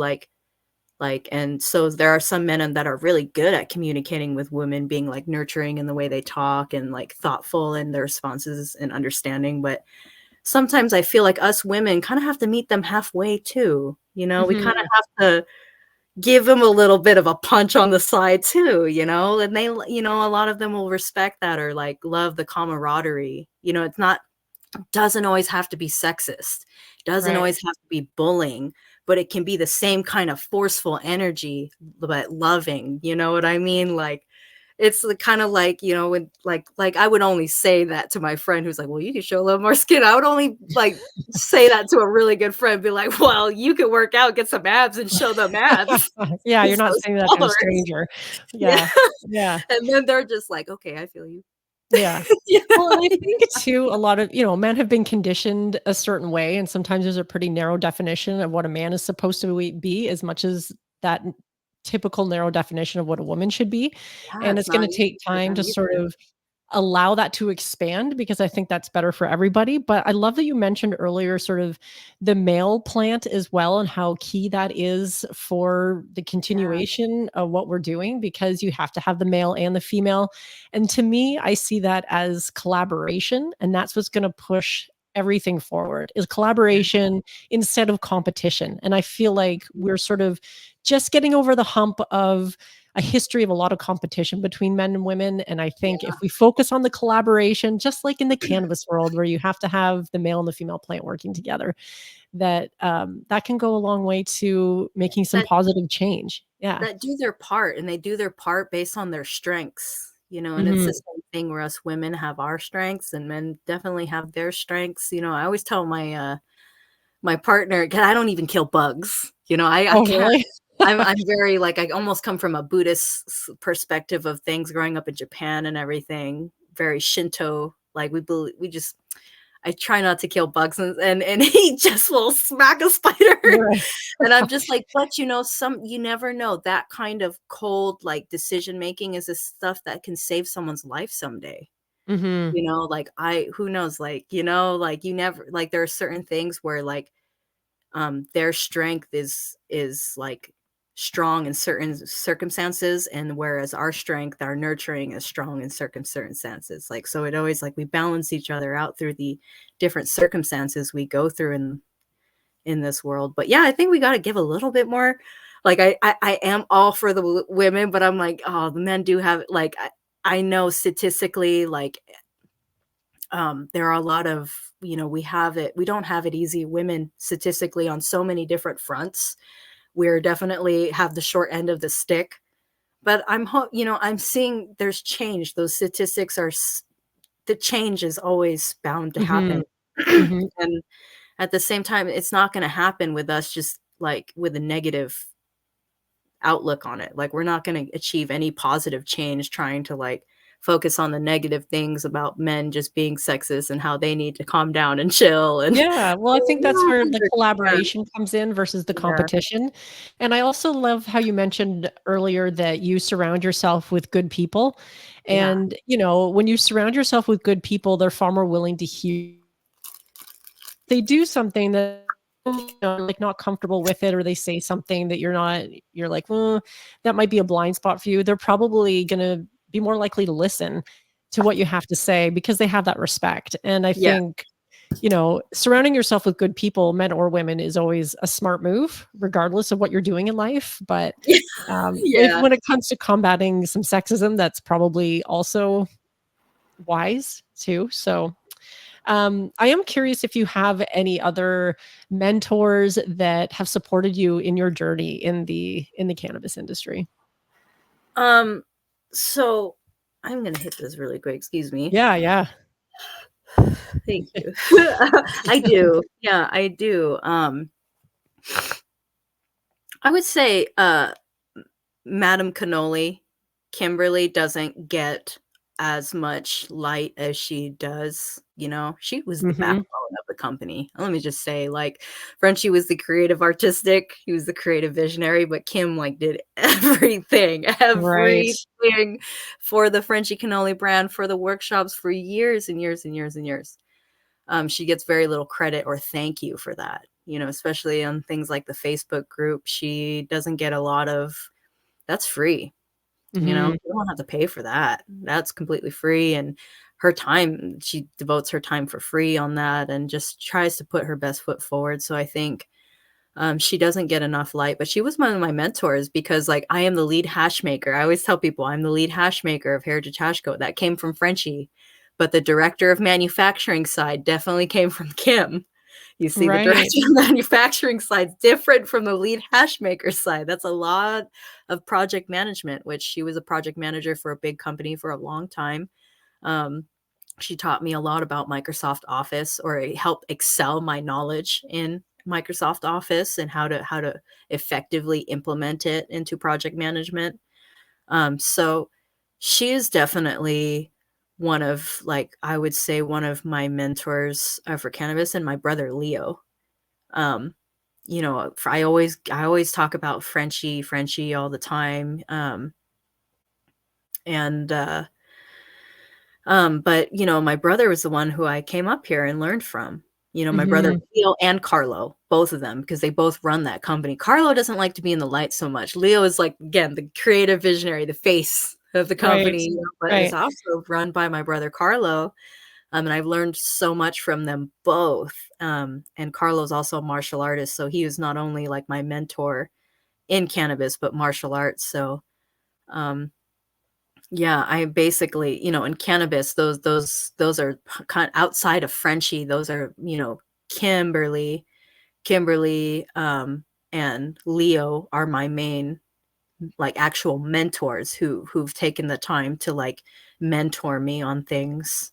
and so there are some men that are really good at communicating with women, being like nurturing in the way they talk and like thoughtful in their responses and understanding. But sometimes I feel like us women kind of have to meet them halfway too. You know, we kind of mhm. have to give them a little bit of a punch on the side too, you know, and they you know, a lot of them will respect that or, like, love the camaraderie, you know, it's not doesn't always have to be sexist, doesn't Right. always have to be bullying, but it can be the same kind of forceful energy, but loving, you know what I mean? Like, it's the kinda like, you know, when I would only say that to my friend who's like, "Well, you can show a little more skin." I would only, like, say that to a really good friend, be like, "Well, you can work out, get some abs, and show them abs." Yeah, you're Boost not those saying that to a followers. stranger. Yeah, Yeah, yeah. and then they're just like, "Okay, I feel you." Yeah. You Well, and I know? think too, a lot of, men have been conditioned a certain way, and sometimes there's a pretty narrow definition of what a man is supposed to be as much as that typical narrow definition of what a woman should be. Yeah, And it's it's not gonna easy take for time them to sort either. of allow that to expand because I think that's better for everybody. But I love that you mentioned earlier sort of the male plant as well and how key that is for the Yeah. continuation of what we're doing because you have to have the male and the female. And to me, I see that as collaboration, and that's what's going to push everything forward is collaboration instead of competition. And I feel like we're sort of just getting over the hump of a history of a lot of competition between men and women. And I think Yeah. if we focus on the collaboration, just like in the cannabis world, where you have to have the male and the female plant working together, that that can go a long way to making some That positive change. Yeah. that do their part, and they do their part based on their strengths, and it's the Hmm. same thing where us women have our strengths and men definitely have their strengths. I always tell my partner, 'cause I don't even kill bugs. I Oh, can't. really? I'm very like I almost come from a Buddhist perspective of things growing up in Japan and everything, very Shinto. Like we just I try not to kill bugs and he just will smack a spider. Right. And I'm just like, but you never know. That kind of cold like decision making is the stuff that can save someone's life someday. Hmm. Like who knows, like you never like there are certain things where like their strength is like strong in certain circumstances, and whereas our strength, our nurturing is strong in circumstances. Like so it always like we balance each other out through the different circumstances we go through in this world. But yeah, I think we got to give a little bit more. Like I am all for the women, but I'm like, oh, the men do have like I know statistically like there are a lot of we don't have it easy, women statistically on so many different fronts. We're definitely have the short end of the stick, but I'm seeing there's change. Those statistics the change is always bound to Hmm. happen. Hmm. And at the same time, it's not going to happen with us just like with a negative outlook on it. Like we're not going to achieve any positive change trying to like focus on the negative things about men just being sexist and how they need to calm down and chill and Yeah, well, I think that's where the yeah, collaboration comes in versus the yeah, competition. And I also love how you mentioned earlier that you surround yourself with good people. yeah, And, when you surround yourself with good people, they're far more willing to hear. They do something that like not comfortable with it, or they say something that you're like, that might be a blind spot for you. They're probably going to be more likely to listen to what you have to say because they have that respect. And I yeah. think surrounding yourself with good people, men or women, is always a smart move, regardless of what you're doing in life. But Yeah. when it comes to combating some sexism, that's probably also wise too. So I am curious if you have any other mentors that have supported you in your journey in the cannabis industry. Um, so I'm gonna hit this really quick. Excuse me. Yeah, yeah. Thank you. I do. Yeah, I do. I would say Madam Cannoli, Kimberly doesn't get as much light as she does. She was the Mhm. backbone of the company. Let me just say, like, Frenchy was the creative artistic, he was the creative visionary, but Kim like did everything, Right. everything for the Frenchy Cannoli brand, for the workshops for years and years and years and years. She gets very little credit or thank you for that. Especially on things like the Facebook group, she doesn't get a lot of that's free. Mhm. You don't have to pay for that. That's completely free, and her time, she devotes her time for free on that and just tries to put her best foot forward. So I think, she doesn't get enough light, but she was one of my mentors because, like, I am the lead hash maker. I always tell people I'm the lead hash maker of Heritage Hash Co. That came from Frenchie, but the director of manufacturing side definitely came from Kim. You see, the director Right. of manufacturing side is different from the lead hash maker side. That's a lot of project management, which she was a project manager for a big company for a long time. Um, she taught me a lot about Microsoft Office, or it helped excel my knowledge in Microsoft Office and how to effectively implement it into project management. So she is definitely one of, like, I would say one of my mentors for cannabis, and my brother Leo. Um, I always talk about Frenchy all the time. And But, my brother was the one who I came up here and learned from. My brother Mhm. Leo and Carlo, both of them, because they both run that company. Carlo doesn't like to be in the light so much. Leo is like, again, the creative visionary, the face of the Right. company, but it's Right. also run by my brother Carlo. And I've learned so much from them both. And Carlo's also a martial artist, so he is not only like my mentor in cannabis, but martial arts. So, um, yeah, I basically, in cannabis, those are kind outside of Frenchy. Those are, Kimberly, and Leo are my main like actual mentors who've taken the time to like mentor me on things.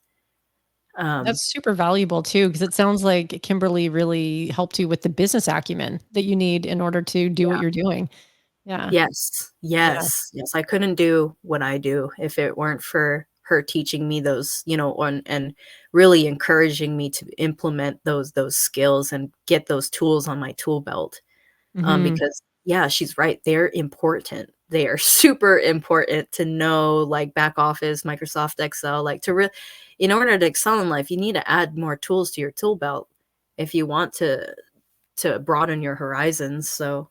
Um, That's super valuable too, because it sounds like Kimberly really helped you with the business acumen that you need in order to do what yeah. you're doing. Yeah. Yes. Yeah. Yes. Yes. I couldn't do what I do if it weren't for her teaching me those, and really encouraging me to implement those skills and get those tools on my tool belt. Mhm. Because yeah, she's right. They're important. They are super important to know, like back office, Microsoft Excel, like in order to excel in life, you need to add more tools to your tool belt if you want to broaden your horizons. So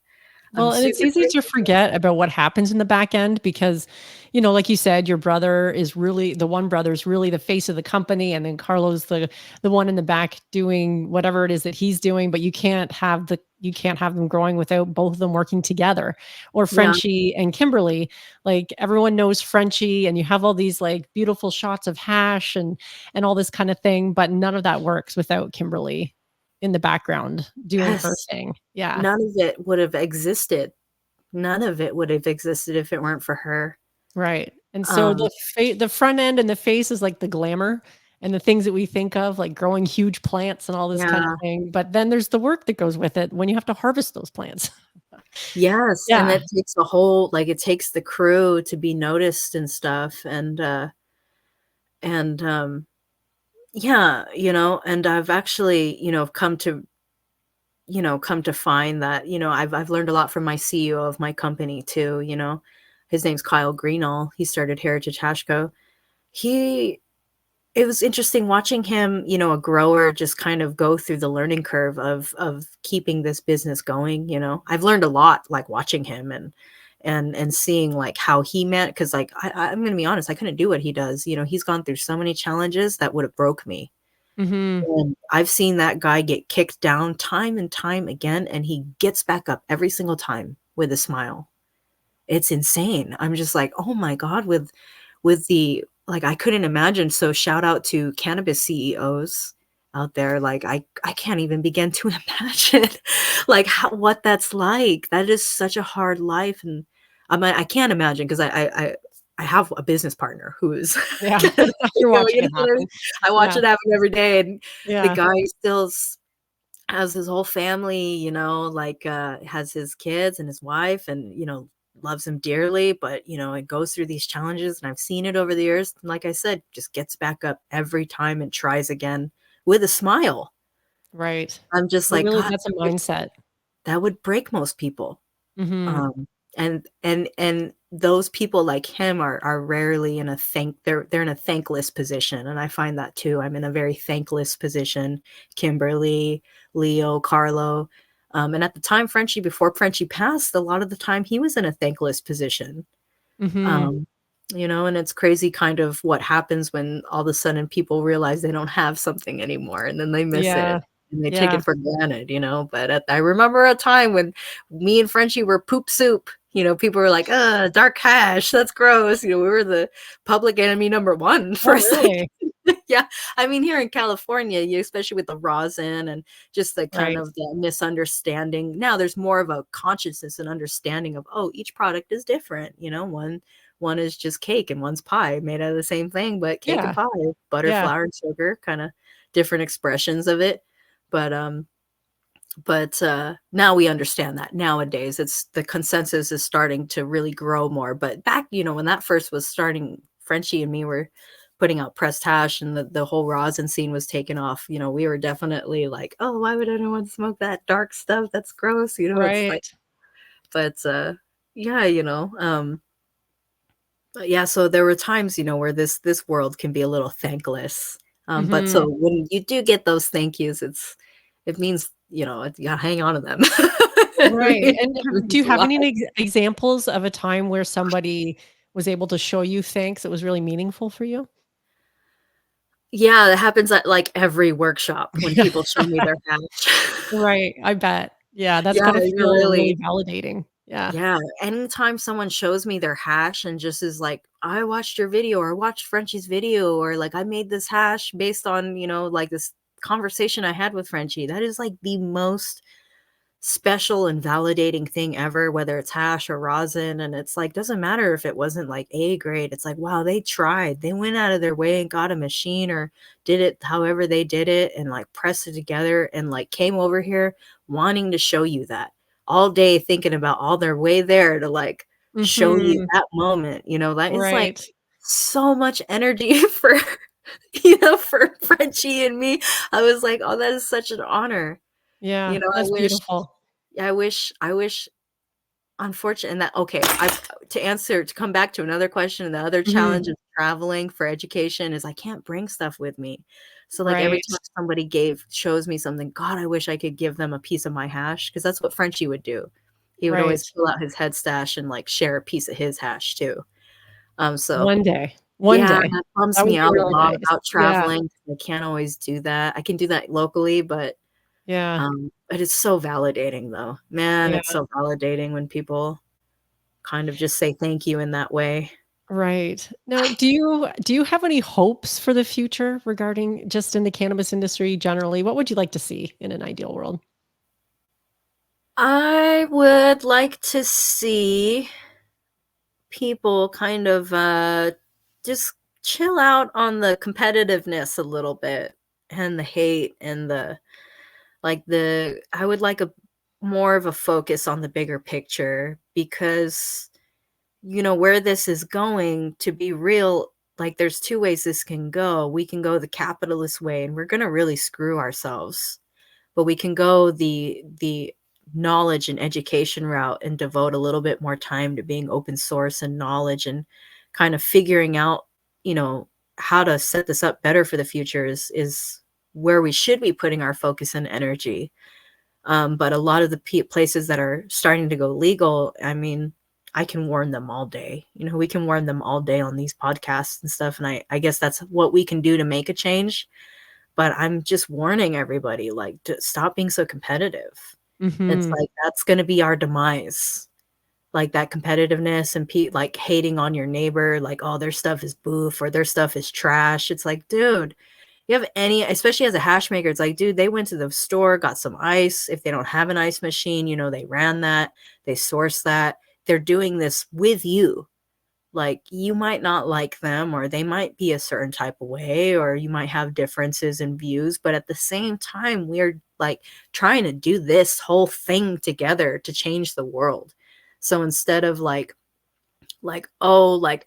I'm Well, and it's super easy to grateful for that. forget about what happens in the back end because, like you said, your brother is really the one brother is really the face of the company, and then Carlos the one in the back doing whatever it is that he's doing. But you can't have them growing without both of them working together. Or Yeah. Frenchie and Kimberly, like everyone knows Frenchie, and you have all these like beautiful shots of hash and all this kind of thing, but none of that works without Kimberly in the background doing her Yes. thing. Yeah. None of it would have existed. None of it would have existed if it weren't for her. Right, and so Um, the front end and the face is like the glamour and the things that we think of, like growing huge plants and all this kind of yeah. thing, but then there's the work that goes with it when you have to harvest those plants. Yes, and Yeah, it takes a whole like, it takes the crew to be noticed and stuff, and yeah, and I've actually, come to find that, I've learned a lot from my CEO of my company too, His name's Kyle Greenall. He started Heritage Hashco. He It was interesting watching him, a grower just kind of go through the learning curve of keeping this business going. I've learned a lot, like, watching him and seeing, like, how he meant, because like, I'm gonna be honest, I couldn't do what he does. He's gone through so many challenges that would have broke me. mhm. And I've seen that guy get kicked down time and time again, and he gets back up every single time with a smile. It's insane. I'm just like, "Oh my god," with the like, I couldn't imagine, so shout out to cannabis CEOs out there, like, I can't even begin to imagine, like, what that's like. That is such a hard life, and I can't imagine 'cause I have a business partner who is Yeah, cannabis you're CEO, watching it what I mean? happen. I watch Yeah, it happen every day, and the yeah, guy still has his whole family, like, has his kids and his wife and, loves him dearly, but, it goes through these challenges, and I've seen it over the years, and like I said, just gets back up every time and tries again with a smile. right. I'm just Well, like, really, "God, that's a mindset. that would break most people." Mhm, Um, and those people like him are rarely in a they're in a thankless position, and I find that too. I'm in a very thankless position. Kimberly, Leo, Carlo, and at the time Frenchie before Frenchie passed, a lot of the time he was in a thankless position. mhm. Um, and it's crazy kind of what happens when all of a sudden people realize they don't have something anymore and then they miss Yeah, it and they take yeah, it for granted. But I remember a time when me and Frenchie were poop soup. People were like, dark hash, that's gross." We were the public enemy number one for oh, a second. really? Yeah. I mean, here in California, especially with the rosin and just the kind Right, of the misunderstanding. Now there's more of a consciousness and understanding of, oh, each product is different. One is just cake and one's pie made out of the same thing, but cake and yeah, pie, butter, yeah, flour, and sugar, kind of different expressions of it. But now we understand that nowadays it's the consensus is starting to really grow more. But back, when that first was starting, Frenchie and me were putting out pressed hash and the whole rosin scene was taken off. We were definitely like, oh, why would anyone smoke that dark stuff? That's gross. It's like, right. but yeah, But yeah, so there were times, where this world can be a little thankless. But so Mhm. when you do get those thank yous, it means, you gotta hang on to them. Right, It and do means you a have lot. any examples of a time where somebody was able to show you thanks that was really meaningful for you? Yeah, it happens at, like, every workshop when people show me their hash. Right, I bet. Yeah, that's Yeah, gotta you're feel really really validating. Yeah. yeah, anytime someone shows me their hash and just is like, "I watched your video," or, "I watched Frenchie's video," or, like, "I made this hash based on, like, this conversation I had with Frenchie," that is, like, the most special and validating thing ever, whether it's hash or rosin, and it's like, doesn't matter if it wasn't, like, A grade, it's like, wow, they tried, they went out of their way and got a machine or did it however they did it and, like, pressed it together and, like, came over here wanting to show you that, all day thinking about all their way there to, like, show you Mhm. that moment, that is, like, Right. so much energy for, for Frenchie and me. I was like, "Oh, that is such an honor." Yeah, I that's wish beautiful. I wish unfortunate and that okay, to come back to another question, the other challenge Mhm. of traveling for education is I can't bring stuff with me. So, like, every Right. time somebody shows me something, God, I wish I could give them a piece of my hash because that's what Frenchie would do. He would Right. always pull out his head stash and, like, share a piece of his hash too. So One day. One yeah, day. that bums That me would be out a really lot nice. about Yeah. traveling. I can't always do that. I can do that locally, Yeah. but it's so validating though. Man, Yeah. it's so validating when people kind of just say thank you in that way. Right. Now, do you have any hopes for the future regarding just in the cannabis industry generally? What would you like to see in an ideal world? I would like to see people kind of, just chill out on the competitiveness a little bit and the hate and I would like a more of a focus on the bigger picture because where this is going, to be real, like, there's 2 ways this can go. We can go the capitalist way, and we're gonna really screw ourselves, but we can go the knowledge and education route and devote a little bit more time to being open source and knowledge and kind of figuring out, you know, how to set this up better for the future is where we should be putting our focus and energy. But a lot of the places that are starting to go legal, I mean, I can warn them all day. We can warn them all day on these podcasts and stuff. And I guess that's what we can do to make a change. But I'm just warning everybody, like, to stop being so competitive. It's Mhm. like that's going to be our demise. Like that competitiveness and like hating on your neighbor, like, oh, their stuff is boof or their stuff is trash. It's like, dude, you have any especially as a hash maker, it's like, dude, they went to the store, got some ice. If they don't have an ice machine, they ran that, they source that. They're doing this with you. Like, you might not like them, or they might be a certain type of way, or you might have differences in views, but at the same time, we're, like, trying to do this whole thing together to change the world. So instead of, oh, like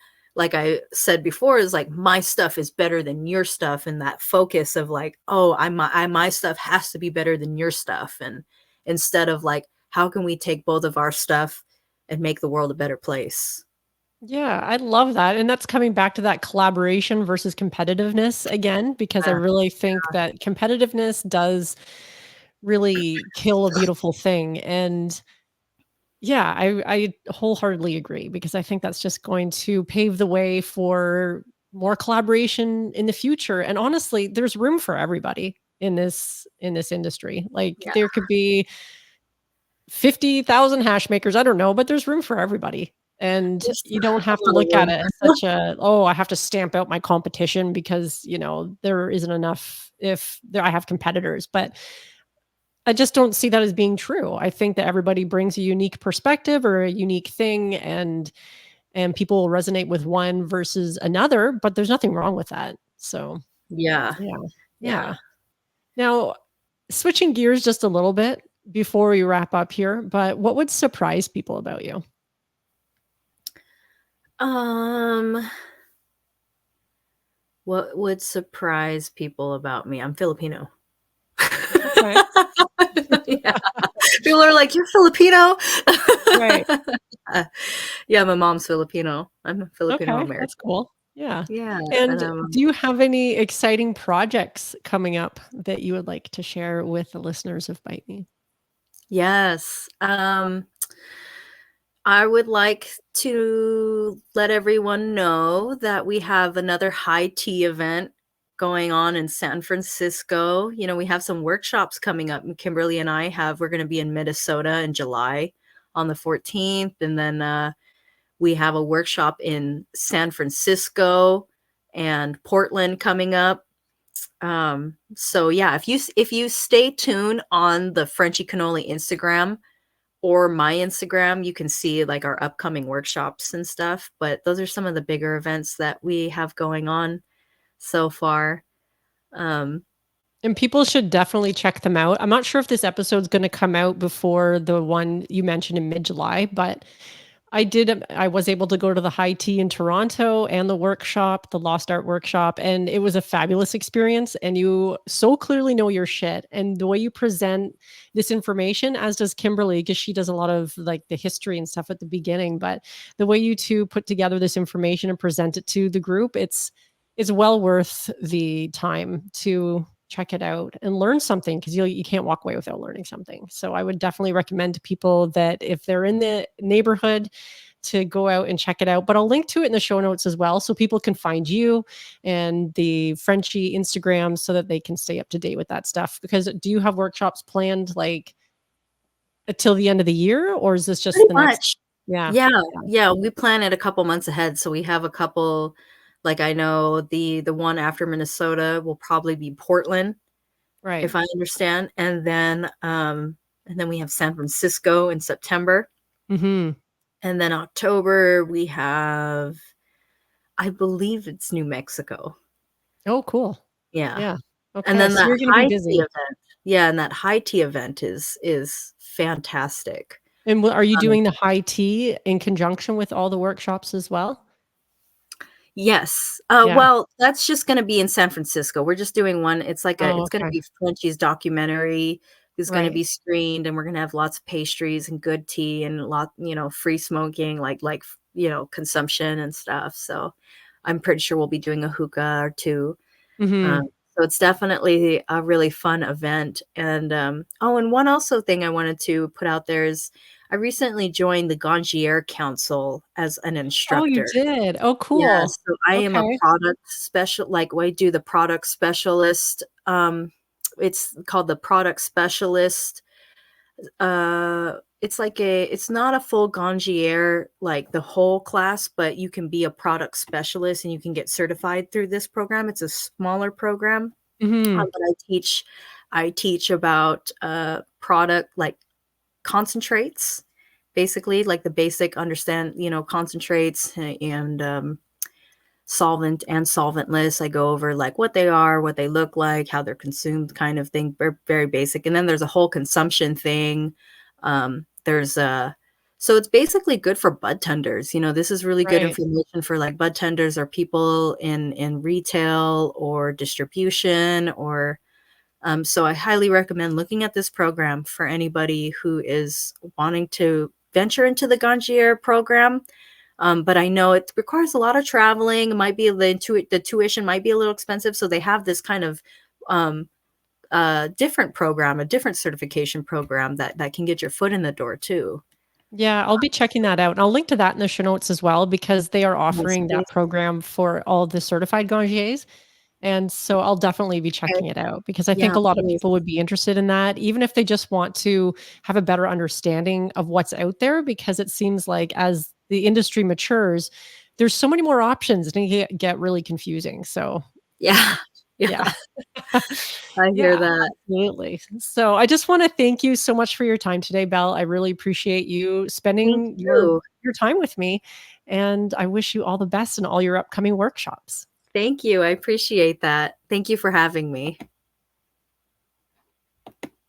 I said before, is like my stuff is better than your stuff, and that focus of like, oh, my stuff has to be better than your stuff, and instead of like, how can we take both of our stuff and make the world a better place? Yeah, I love that, and that's coming back to that collaboration versus competitiveness again, because I Uh, really think that competitiveness does really kill a beautiful thing, and yeah, I wholeheartedly agree because I think that's just going to pave the way for more collaboration in the future, and honestly, there's room for everybody in this industry. Like, yeah, there could be 50,000 hash makers, I don't know, but there's room for everybody, and there's you don't a have to lot of look at room. it as such a, "Oh, I have to stamp out my competition because, there isn't enough if there I have competitors," but I just don't see that as being true. I think that everybody brings a unique perspective or a unique thing, and people will resonate with one versus another, but there's nothing wrong with that. So, Yeah, yeah. yeah. Yeah. Now, switching gears just a little bit before we wrap up here, but what would surprise people about you? Um, what would surprise people about me? I'm Filipino. Okay. Yeah. People are like, "You're Filipino?" Right. Yeah, my mom's Filipino. I'm a Filipino Okay, that's American. cool. Yeah. Yeah, and, And do you have any exciting projects coming up that you would like to share with the listeners of Bite Me? yes, I would like to let everyone know that we have another high tea event going on in San Francisco. You know, we have some workshops coming up, and Kimberly and I have we're gonna be in Minnesota in July on the 14th, and then, we have a workshop in San Francisco and Portland coming up. So yeah, if you stay tuned on the Frenchy Cannoli Instagram or my Instagram, you can see like our upcoming workshops and stuff. But those are some of the bigger events that we have going on so far. Um, And people should definitely check them out. I'm not sure if this episode's going to come out before the one you mentioned in mid-July, but I was able to go to the high tea in Toronto and the workshop, the Lost Art workshop, and it was a fabulous experience. And you so clearly know your shit. And the way you present this information, as does Kimberly, because she does a lot of like the history and stuff at the beginning. But the way you two put together this information and present it to the group, it's well worth the time to check it out and learn something, because you can't walk away without learning something. So I would definitely recommend to people that if they're in the neighborhood, to go out and check it out. But I'll link to it in the show notes as well, so people can find you and the Frenchy Instagram so that they can stay up to date with that stuff. Because do you have workshops planned like till the end of the year, or is this just Pretty the next? much. Yeah, Yeah, yeah, yeah, we plan it a couple months ahead, so we have a couple like, I know the one after Minnesota will probably be Portland, right. if I understand, and then we have San Francisco in September, Mm-hmm. and then October, we have I believe it's New Mexico. Oh, cool. Yeah, Yeah. and Okay, then so that you're going to be high tea busy. event yeah, and that high tea event is fantastic. And are you Um doing the high tea in conjunction with all the workshops as well? Yes. Yeah. Well, that's just gonna be in San Francisco. We're just doing one it's like a Oh, it's gonna okay. be Frenchie's documentary is gonna Right. be screened, and we're gonna have lots of pastries and good tea and a lot free smoking, consumption and stuff, so I'm pretty sure we'll be doing a hookah or 2. Um, Mhm. so it's definitely a really fun event, and, oh, and one also thing I wanted to put out there is I recently joined the Gangier Council as an Oh, you instructor. did? Oh, cool. Yes, so I am a Okay. product special like, I do the product specialist, it's called the product specialist, it's not a full Gangier, like, the whole class, but you can be a product specialist and you can get certified through this program, it's a smaller program, Mhm. but I teach about, product, like, concentrates, basically, like, the basic understand, concentrates and, solvent and solventless. I go over like what they are, what they look like, how they're consumed, kind of thing. Very, very basic. And then there's a whole consumption thing. There's a so it's basically good for bud tenders. This is really good Right. information for like bud tenders or people in retail or distribution or so I highly recommend looking at this program for anybody who is wanting to venture into the Gangier program. But I know it requires a lot of traveling. It might be the tuition might be a little expensive, so they have this kind of um, different program, a different certification program that can get your foot in the door too. Yeah, I'll be checking that out. And I'll link to that in the show notes as well, because they are Yes, offering that please. program for all the certified Gangiers. And so I'll definitely be Okay. checking it out, because I think Yeah, a lot of please. people would be interested in that, even if they just want to have a better understanding of what's out there, because it seems like as the industry matures, there's so many more options and it can get really confusing. So Yeah, yeah. yeah. I hear Yeah, that. absolutely. So I just want to thank you so much for your time today, Belle. I really appreciate you Thank spending you. your time with me, and I wish you all the best in all your upcoming workshops. Thank you. I appreciate that. Thank you for having me.